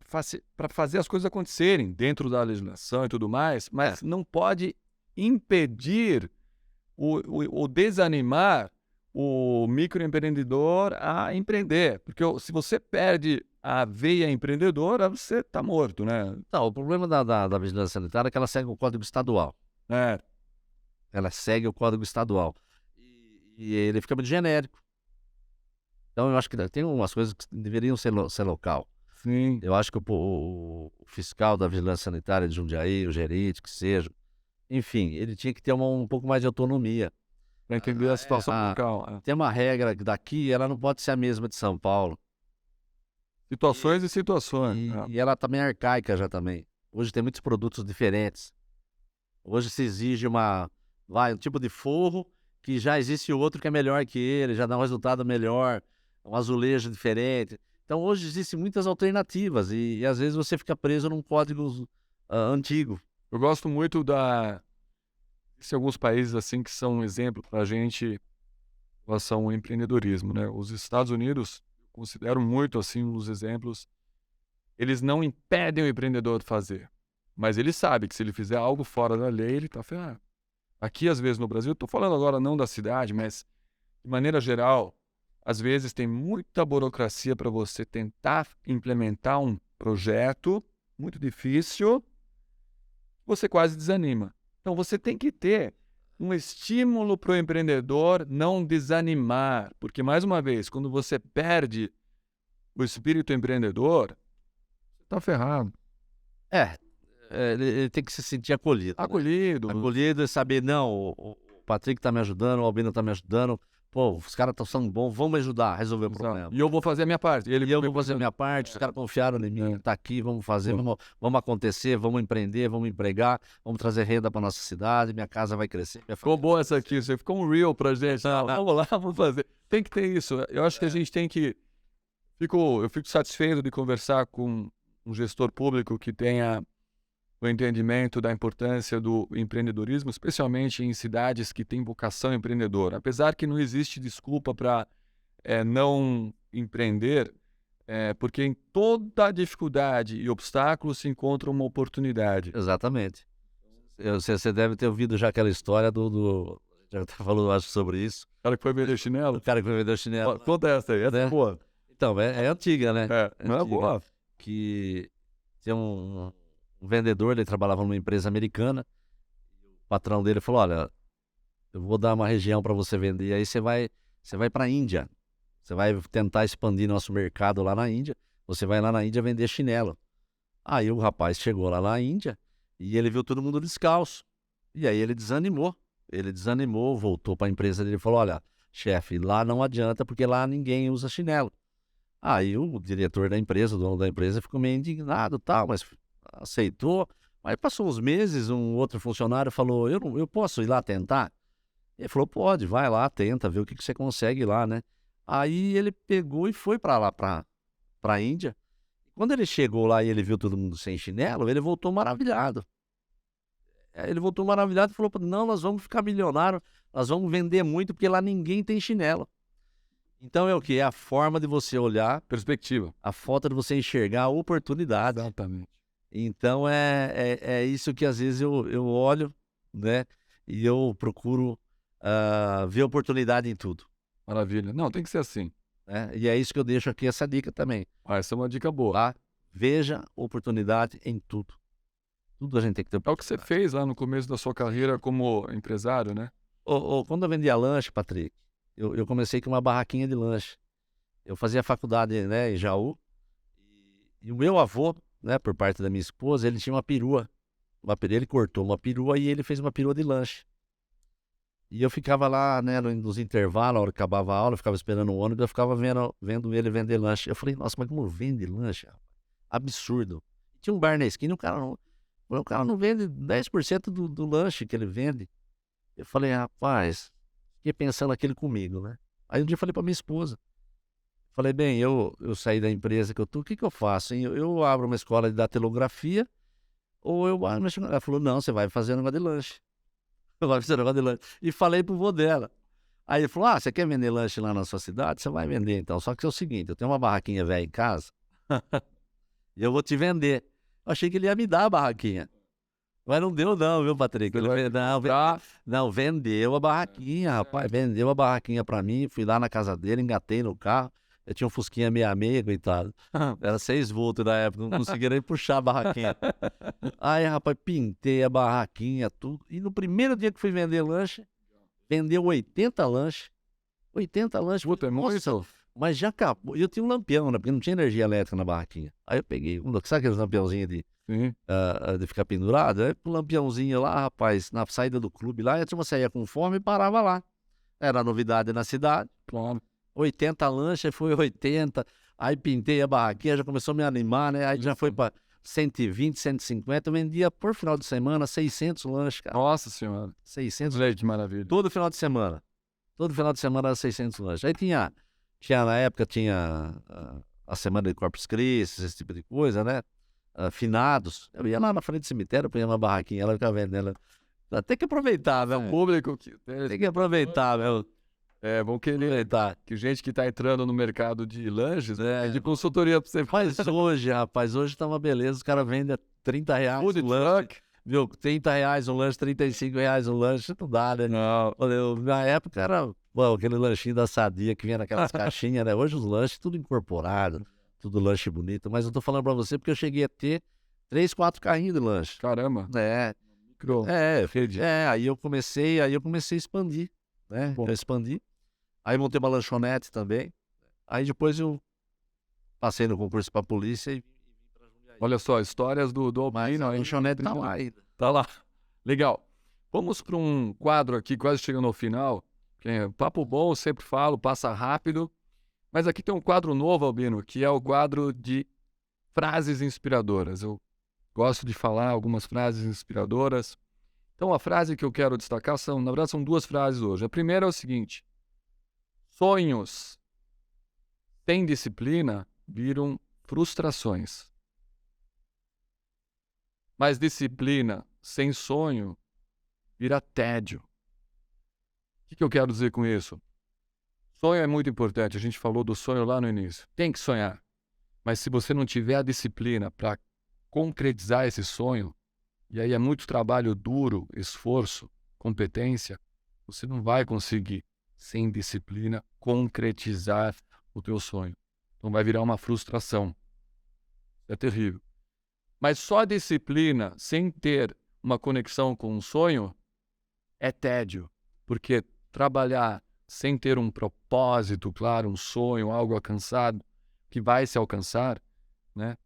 fazer as coisas acontecerem dentro da legislação e tudo mais, mas não pode impedir ou desanimar o microempreendedor a empreender, porque se você perde a veia empreendedora, você está morto, né? Não, o problema da vigilância sanitária é que ela segue o Código Estadual. Ela segue o Código Estadual. E ele fica muito genérico. Então, eu acho que tem umas coisas que deveriam ser local. Sim. Eu acho que o fiscal da vigilância sanitária de Jundiaí, o gerente, que seja, enfim, ele tinha que ter um pouco mais de autonomia. Para entender a situação local. Tem uma regra daqui, ela não pode ser a mesma de São Paulo. Situações e situações. E ela também é arcaica já também. Hoje tem muitos produtos diferentes. Hoje se exige um tipo de forro que já existe outro que é melhor que ele, já dá um resultado melhor, um azulejo diferente. Então hoje existem muitas alternativas e às vezes você fica preso num código antigo. Eu gosto muito existem alguns países assim que são um exemplo para a gente em relação ao empreendedorismo, né? Os Estados Unidos, considero muito assim os exemplos, eles não impedem o empreendedor de fazer, mas ele sabe que se ele fizer algo fora da lei, ele está ferrado. Aqui, às vezes, no Brasil, estou falando agora não da cidade, mas de maneira geral, às vezes tem muita burocracia para você tentar implementar um projeto muito difícil, você quase desanima. Então, você tem que ter um estímulo para o empreendedor não desanimar, porque, mais uma vez, quando você perde o espírito empreendedor, você está ferrado. Ele tem que se sentir acolhido. Acolhido. Acolhido e saber, não, Patrick tá me ajudando, o Albino tá me ajudando. Pô, os caras são bons, vão me ajudar a resolver o problema. E eu vou fazer a minha parte. E eu vou fazer a minha parte, os caras confiaram em mim, tá aqui, vamos fazer, vamos acontecer, vamos empreender, vamos empregar, vamos trazer renda pra nossa cidade, minha casa vai crescer. Ficou boa essa aqui, você ficou um real pra gente. Vamos lá, vamos fazer. Tem que ter isso. Eu acho que a gente tem que... Eu fico satisfeito de conversar com um gestor público que tenha o entendimento da importância do empreendedorismo, especialmente em cidades que têm vocação empreendedora. Apesar que não existe desculpa para não empreender, porque em toda dificuldade e obstáculo se encontra uma oportunidade. Exatamente. Você deve ter ouvido já aquela história já falou, acho, sobre isso. O cara que foi vender chinelo? O cara que foi vender chinelo. Conta essa aí, essa é boa. Então, é antiga, né? Não é boa. Que tem um vendedor, ele trabalhava numa empresa americana. O patrão dele falou: olha, eu vou dar uma região para você vender, aí você vai para a Índia. Você vai tentar expandir nosso mercado lá na Índia. Você vai lá na Índia vender chinelo. Aí o rapaz chegou lá na Índia e ele viu todo mundo descalço. E aí ele desanimou. Voltou para a empresa dele e falou: olha, chefe, lá não adianta porque lá ninguém usa chinelo. Aí o diretor da empresa, o dono da empresa, ficou meio indignado, tal, mas aceitou. Aí passou uns meses, um outro funcionário falou: eu posso ir lá tentar? Ele falou: pode, vai lá, tenta, vê o que você consegue lá, né? Aí ele pegou e foi para lá, para a Índia. Quando ele chegou lá e ele viu todo mundo sem chinelo, ele voltou maravilhado. Ele voltou maravilhado e falou: não, nós vamos ficar milionários, nós vamos vender muito porque lá ninguém tem chinelo. Então é o que? É a forma de você olhar, perspectiva, a falta de você enxergar a oportunidade. Exatamente. Então é isso que às vezes eu olho, né? E eu procuro ver oportunidade em tudo. Maravilha. Não, tem que ser assim. Né? E é isso que eu deixo aqui, essa dica também. Essa é uma dica boa. Tá? Veja oportunidade em tudo. Tudo a gente tem que ter oportunidade. É o que você fez lá no começo da sua carreira como empresário, né? Quando eu vendia lanche, Patrick, eu comecei com uma barraquinha de lanche. Eu fazia faculdade, né, em Jaú. E o meu avô, né, por parte da minha esposa, ele tinha uma perua. Ele cortou uma perua e ele fez uma perua de lanche. E eu ficava lá, né, nos intervalos, a hora que acabava a aula, eu ficava esperando o ônibus, eu ficava vendo ele vender lanche. Eu falei: nossa, mas como vende lanche? Absurdo. Tinha um bar na esquina, o cara não vende 10% do lanche que ele vende. Eu falei: rapaz, fiquei pensando aquilo comigo, né? Aí um dia eu falei pra minha esposa. Falei: bem, eu saí da empresa que eu tô, o que eu faço, hein? Eu abro uma escola de datilografia ou eu abro uma escola? Ela falou: não, você vai fazer um negócio de lanche. Vai fazer um negócio de lanche. E falei pro vô dela. Aí ele falou: você quer vender lanche lá na sua cidade? Você vai vender então. Só que é o seguinte, eu tenho uma barraquinha velha em casa e eu vou te vender. Eu achei que ele ia me dar a barraquinha. Mas não deu não, viu, Patrick? Não, vendeu a barraquinha, rapaz. Vendeu a barraquinha pra mim. Fui lá na casa dele, engatei no carro. Eu tinha um Fusquinha 66, coitado. Era 6 volts na época, não conseguia nem puxar a barraquinha. Aí, rapaz, pintei a barraquinha, tudo. E no primeiro dia que fui vender lanche, vendeu 80 lanches. 80 lanches. Puta, é muito. Mas já acabou. E eu tinha um lampião, né? Porque não tinha energia elétrica na barraquinha. Aí eu peguei, sabe aqueles lampiãozinhos de ficar pendurado? Aí o lampiãozinho lá, rapaz, na saída do clube lá, a turma saía com fome e parava lá. Era novidade na cidade. Claro. 80 lanches, foi 80. Aí pintei a barraquinha, já começou a me animar, né? Aí já foi para 120, 150. Eu vendia por final de semana 600 lanches, cara. Nossa senhora. 600 lanches. Que maravilha. Todo final de semana. Todo final de semana era 600 lanches. Aí na época tinha a semana de Corpus Christi, esse tipo de coisa, né? Finados. Eu ia lá na frente do cemitério, punha uma barraquinha, ela ficava vendendo. Tem que aproveitar, né? O público tem que aproveitar, meu. Vão querer que gente que tá entrando no mercado de lanches, de consultoria pra você. Mas hoje, rapaz, hoje tá uma beleza, os caras vendem R$30 Food um lanche, truck. viu? R$30 um lanche, R$35 um lanche, não dá, né? Não. Na época era aquele lanchinho da Sadia que vinha naquelas caixinhas, né? Hoje os lanches tudo incorporado, tudo lanche bonito, mas eu tô falando pra você porque eu cheguei a ter 3, 4 carrinhos de lanche. Caramba. Aí eu comecei a expandir, né? Eu expandi. Aí montei uma lanchonete também. Aí depois eu passei no concurso pra polícia e vim pra Jundiaí. Olha só, histórias do Mas Albino. a lanchonete tá lá ainda. Tá lá. Legal. Vamos para um quadro aqui, quase chegando ao final. Que é papo bom, eu sempre falo, passa rápido. Mas aqui tem um quadro novo, Albino, que é o quadro de frases inspiradoras. Eu gosto de falar algumas frases inspiradoras. Então, a frase que eu quero destacar na verdade, são duas frases hoje. A primeira é o seguinte: sonhos sem disciplina viram frustrações. Mas disciplina sem sonho vira tédio. O que eu quero dizer com isso? Sonho é muito importante. A gente falou do sonho lá no início. Tem que sonhar. Mas se você não tiver a disciplina para concretizar esse sonho, e aí é muito trabalho duro, esforço, competência, você não vai conseguir, sem disciplina, concretizar o teu sonho. Então vai virar uma frustração. É terrível. Mas só a disciplina, sem ter uma conexão com o sonho, é tédio. Porque trabalhar sem ter um propósito claro, um sonho, algo alcançado, que vai se alcançar, né?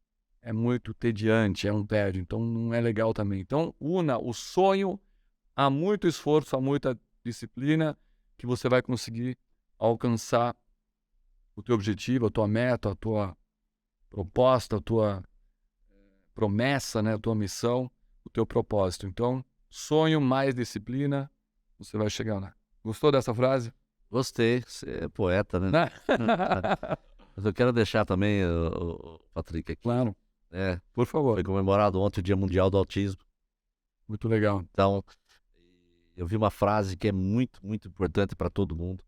É muito tediante, é um tédio. Então não é legal também. Então una o sonho a muito esforço, a muita disciplina, que você vai conseguir alcançar o teu objetivo, a tua meta, a tua proposta, a tua promessa, né? A tua missão, o teu propósito. Então, sonho mais disciplina, você vai chegar lá. Gostou dessa frase? Gostei, você é poeta, né? Mas eu quero deixar também, o Patrick, aqui. Claro, por favor. Foi comemorado ontem o Dia Mundial do Autismo. Muito legal. Então, eu vi uma frase que é muito, muito importante para todo mundo.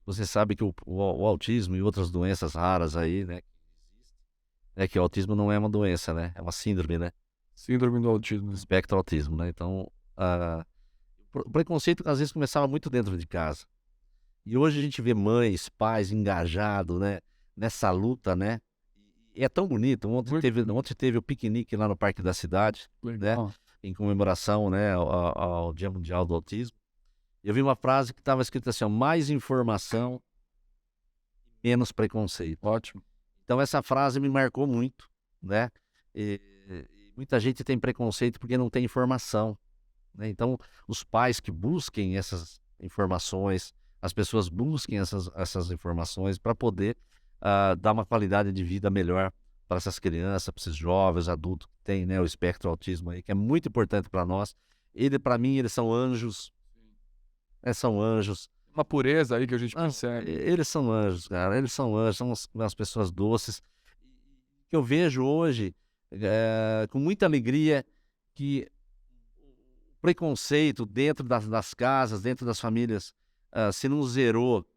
Você sabe que o autismo e outras doenças raras aí, né? Que o autismo não é uma doença, né? É uma síndrome, né? Síndrome do autismo. Espectro autismo, né? Então, o preconceito às vezes começava muito dentro de casa. E hoje a gente vê mães, pais engajados, né? Nessa luta, né? E é tão bonito. Ontem teve o piquenique lá no Parque da Cidade, Legal. né? Em comemoração, né? Ao Dia Mundial do Autismo. Eu vi uma frase que estava escrita assim, ó, mais informação, menos preconceito. Ótimo. Então essa frase me marcou muito, né? E muita gente tem preconceito porque não tem informação, né? Então os pais que busquem essas informações, as pessoas busquem essas informações para poder dar uma qualidade de vida melhor para essas crianças, para esses jovens, adultos que têm, né, o espectro autismo aí, que é muito importante para nós. Para mim, eles são anjos, né? São anjos. Uma pureza aí que a gente percebe. Eles são anjos, cara. Eles são anjos, são umas pessoas doces. Que eu vejo hoje, com muita alegria, que o preconceito dentro das casas, dentro das famílias, se não zerou,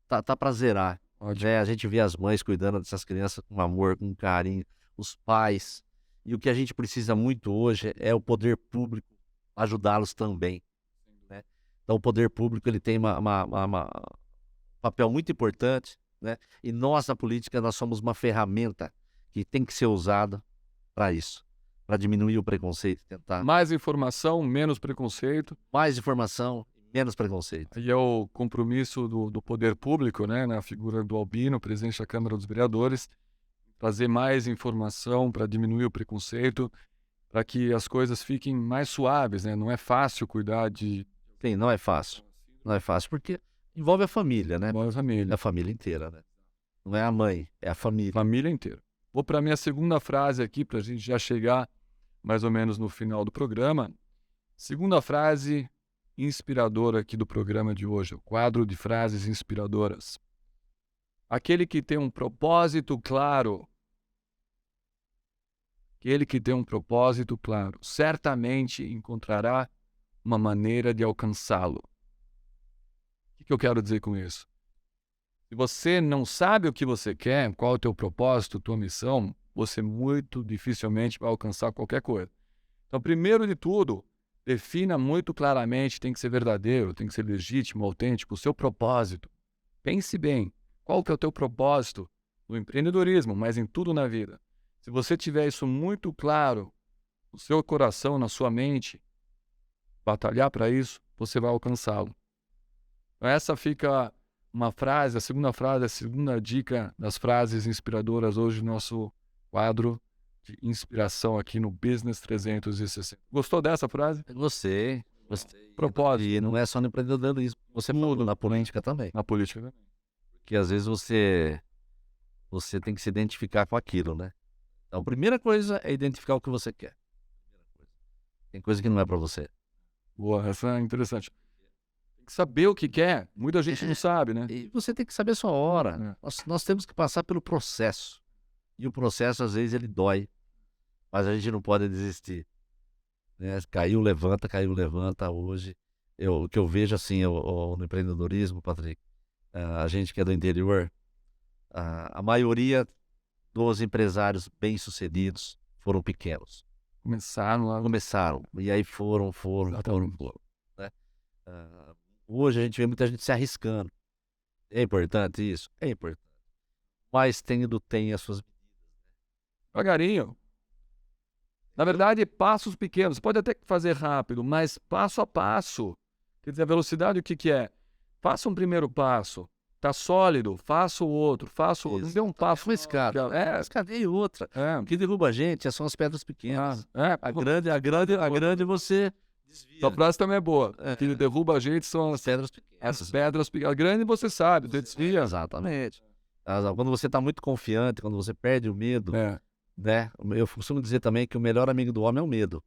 tá para zerar. Né? A gente vê as mães cuidando dessas crianças com amor, com carinho, os pais. E o que a gente precisa muito hoje é o poder público ajudá-los também. Então, o poder público ele tem um papel muito importante, né? E nós, na política, nós somos uma ferramenta que tem que ser usada para isso, para diminuir o preconceito, tentar. Mais informação, menos preconceito. Mais informação, menos preconceito. E é o compromisso do poder público, né? Na figura do Albino, presidente da Câmara dos Vereadores, trazer mais informação para diminuir o preconceito, para que as coisas fiquem mais suaves, né? Não é fácil cuidar de... Sim, não é fácil. Não é fácil, porque envolve a família, né? Envolve a família. É a família inteira, né? Não é a mãe, é a família. Família inteira. Vou para a minha segunda frase aqui, para a gente já chegar mais ou menos no final do programa. Segunda frase inspiradora aqui do programa de hoje, o quadro de frases inspiradoras. Aquele que tem um propósito claro, certamente encontrará uma maneira de alcançá-lo. O que eu quero dizer com isso? Se você não sabe o que você quer, qual é o teu propósito, tua missão, você muito dificilmente vai alcançar qualquer coisa. Então, primeiro de tudo, defina muito claramente, tem que ser verdadeiro, tem que ser legítimo, autêntico, o seu propósito. Pense bem, qual que é o teu propósito no empreendedorismo, mas em tudo na vida. Se você tiver isso muito claro no seu coração, na sua mente, batalhar para isso, você vai alcançá-lo. Então, essa fica uma frase, a segunda dica das frases inspiradoras hoje no nosso quadro de inspiração aqui no Business 360. Gostou dessa frase? Gostei Gostei. Propósito. E não é só no empreendedorismo, você falou na política também. Na política também. Porque às vezes você tem que se identificar com aquilo, né? Então, a primeira coisa é identificar o que você quer. Tem coisa que não é para você. Boa, essa é interessante. Tem que saber o que quer. Muita gente não sabe, né? E você tem que saber a sua hora. É. Nós temos que passar pelo processo. E o processo, às vezes, ele dói. Mas a gente não pode desistir. Né? Caiu, levanta hoje. O que eu vejo assim no empreendedorismo, Patrick, a gente que é do interior, a maioria dos empresários bem-sucedidos foram pequenos. Começaram lá. Começaram, e aí foram, né? Hoje a gente vê muita gente se arriscando. É importante isso? É importante. Mas tem as suas medidas. Devagarinho. Na verdade, passos pequenos. Pode até fazer rápido, mas passo a passo. Quer dizer, a velocidade o que que é? Faça um primeiro passo. Tá sólido, faça o outro, faça o outro. Não dê um passo. Uma escada. É, Escada e outra. é. O que derruba a gente são as pedras pequenas. É. A grande você desvia. Sua frase também é boa. É. O que derruba a gente são As pedras pequenas. as pedras pequenas. A grande você sabe, você desvia. Exatamente. Quando você está muito confiante, quando você perde o medo, É. né? Eu costumo dizer também que o melhor amigo do homem é o medo.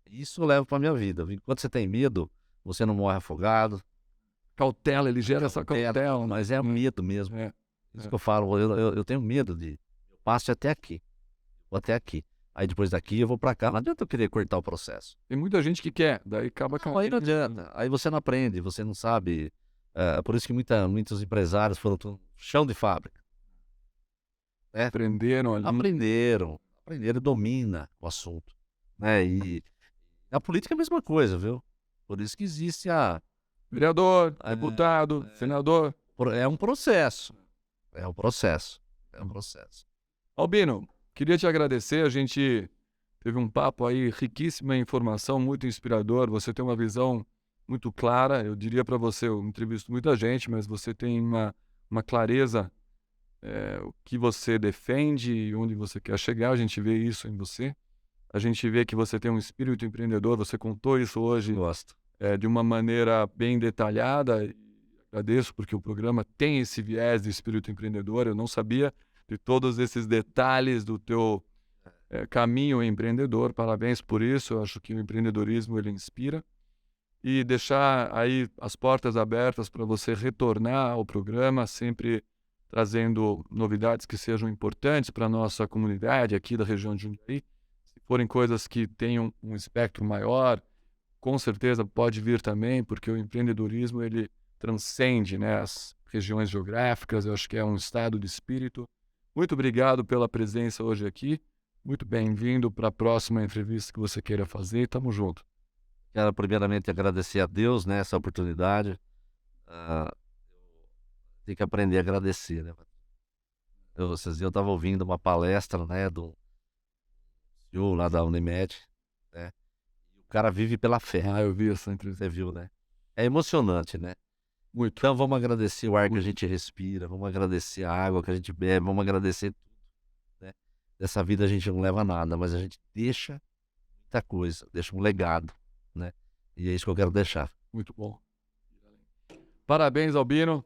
Isso eu levo para minha vida. Enquanto você tem medo, você não morre afogado. Cautela, ele gera essa cautela. Mas é medo mesmo. É. Isso que eu falo. Eu tenho medo de. Eu passo até aqui. Vou até aqui. Aí depois daqui eu vou para cá. Não adianta eu querer cortar o processo. Tem muita gente que quer, daí acaba Não, aí não adianta. Aí você não aprende, você não sabe. Por isso que muitos empresários foram chão de fábrica. aprenderam ali. Aprenderam e domina o assunto. Né? E a política é a mesma coisa, viu? Por isso que existe Vereador, deputado, senador. É um processo. É um processo. É um processo. Albino, queria te agradecer. A gente teve um papo aí riquíssima em informação, muito inspirador. Você tem uma visão muito clara. Eu diria para você, eu entrevisto muita gente, mas você tem uma clareza, o que você defende e onde você quer chegar. A gente vê isso em você. A gente vê que você tem um espírito empreendedor. Você contou isso hoje Gosto. de uma maneira bem detalhada. E agradeço porque o programa tem esse viés de espírito empreendedor. Eu não sabia de todos esses detalhes do teu caminho empreendedor. Parabéns por isso. Eu acho que o empreendedorismo ele inspira. E deixar aí as portas abertas para você retornar ao programa, sempre trazendo novidades que sejam importantes para a nossa comunidade aqui da região de Jundiaí. Se forem coisas que tenham um espectro maior, com certeza pode vir também, porque o empreendedorismo ele transcende, né, as regiões geográficas. Eu acho que é um estado de espírito. Muito obrigado pela presença hoje aqui. Muito bem-vindo para a próxima entrevista que você queira fazer. Tamo junto. Quero primeiramente agradecer a Deus, né, essa oportunidade. Tem que aprender a agradecer, né? Esses dias eu estava ouvindo uma palestra, né, do CEO lá da Unimed, né? E o cara vive pela fé. Eu vi essa entrevista. Você viu, né? É emocionante, né? Muito. Então vamos agradecer o ar que a gente respira, vamos agradecer a água que a gente bebe, vamos agradecer tudo, né? Dessa vida a gente não leva nada, mas a gente deixa muita coisa, deixa um legado, né? E é isso que eu quero deixar. Muito bom. Parabéns, Albino.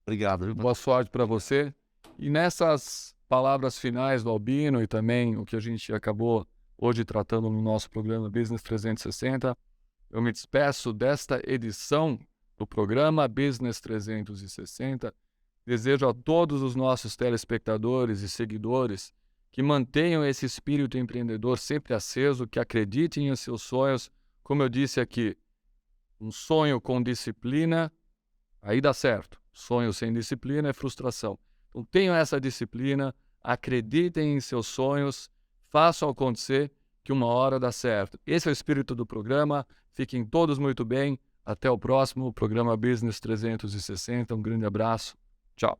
Obrigado, viu? Boa sorte para você. E nessas palavras finais do Albino e também o que a gente acabou hoje tratando no nosso programa Business 360, eu me despeço desta edição do programa Business 360. Desejo a todos os nossos telespectadores e seguidores que mantenham esse espírito empreendedor sempre aceso, que acreditem em seus sonhos. Como eu disse aqui, um sonho com disciplina, aí dá certo. Sonho sem disciplina é frustração. Então tenham essa disciplina, acreditem em seus sonhos, façam acontecer, que uma hora dá certo. Esse é o espírito do programa. Fiquem todos muito bem. Até o próximo programa Business 360. Um grande abraço. Tchau.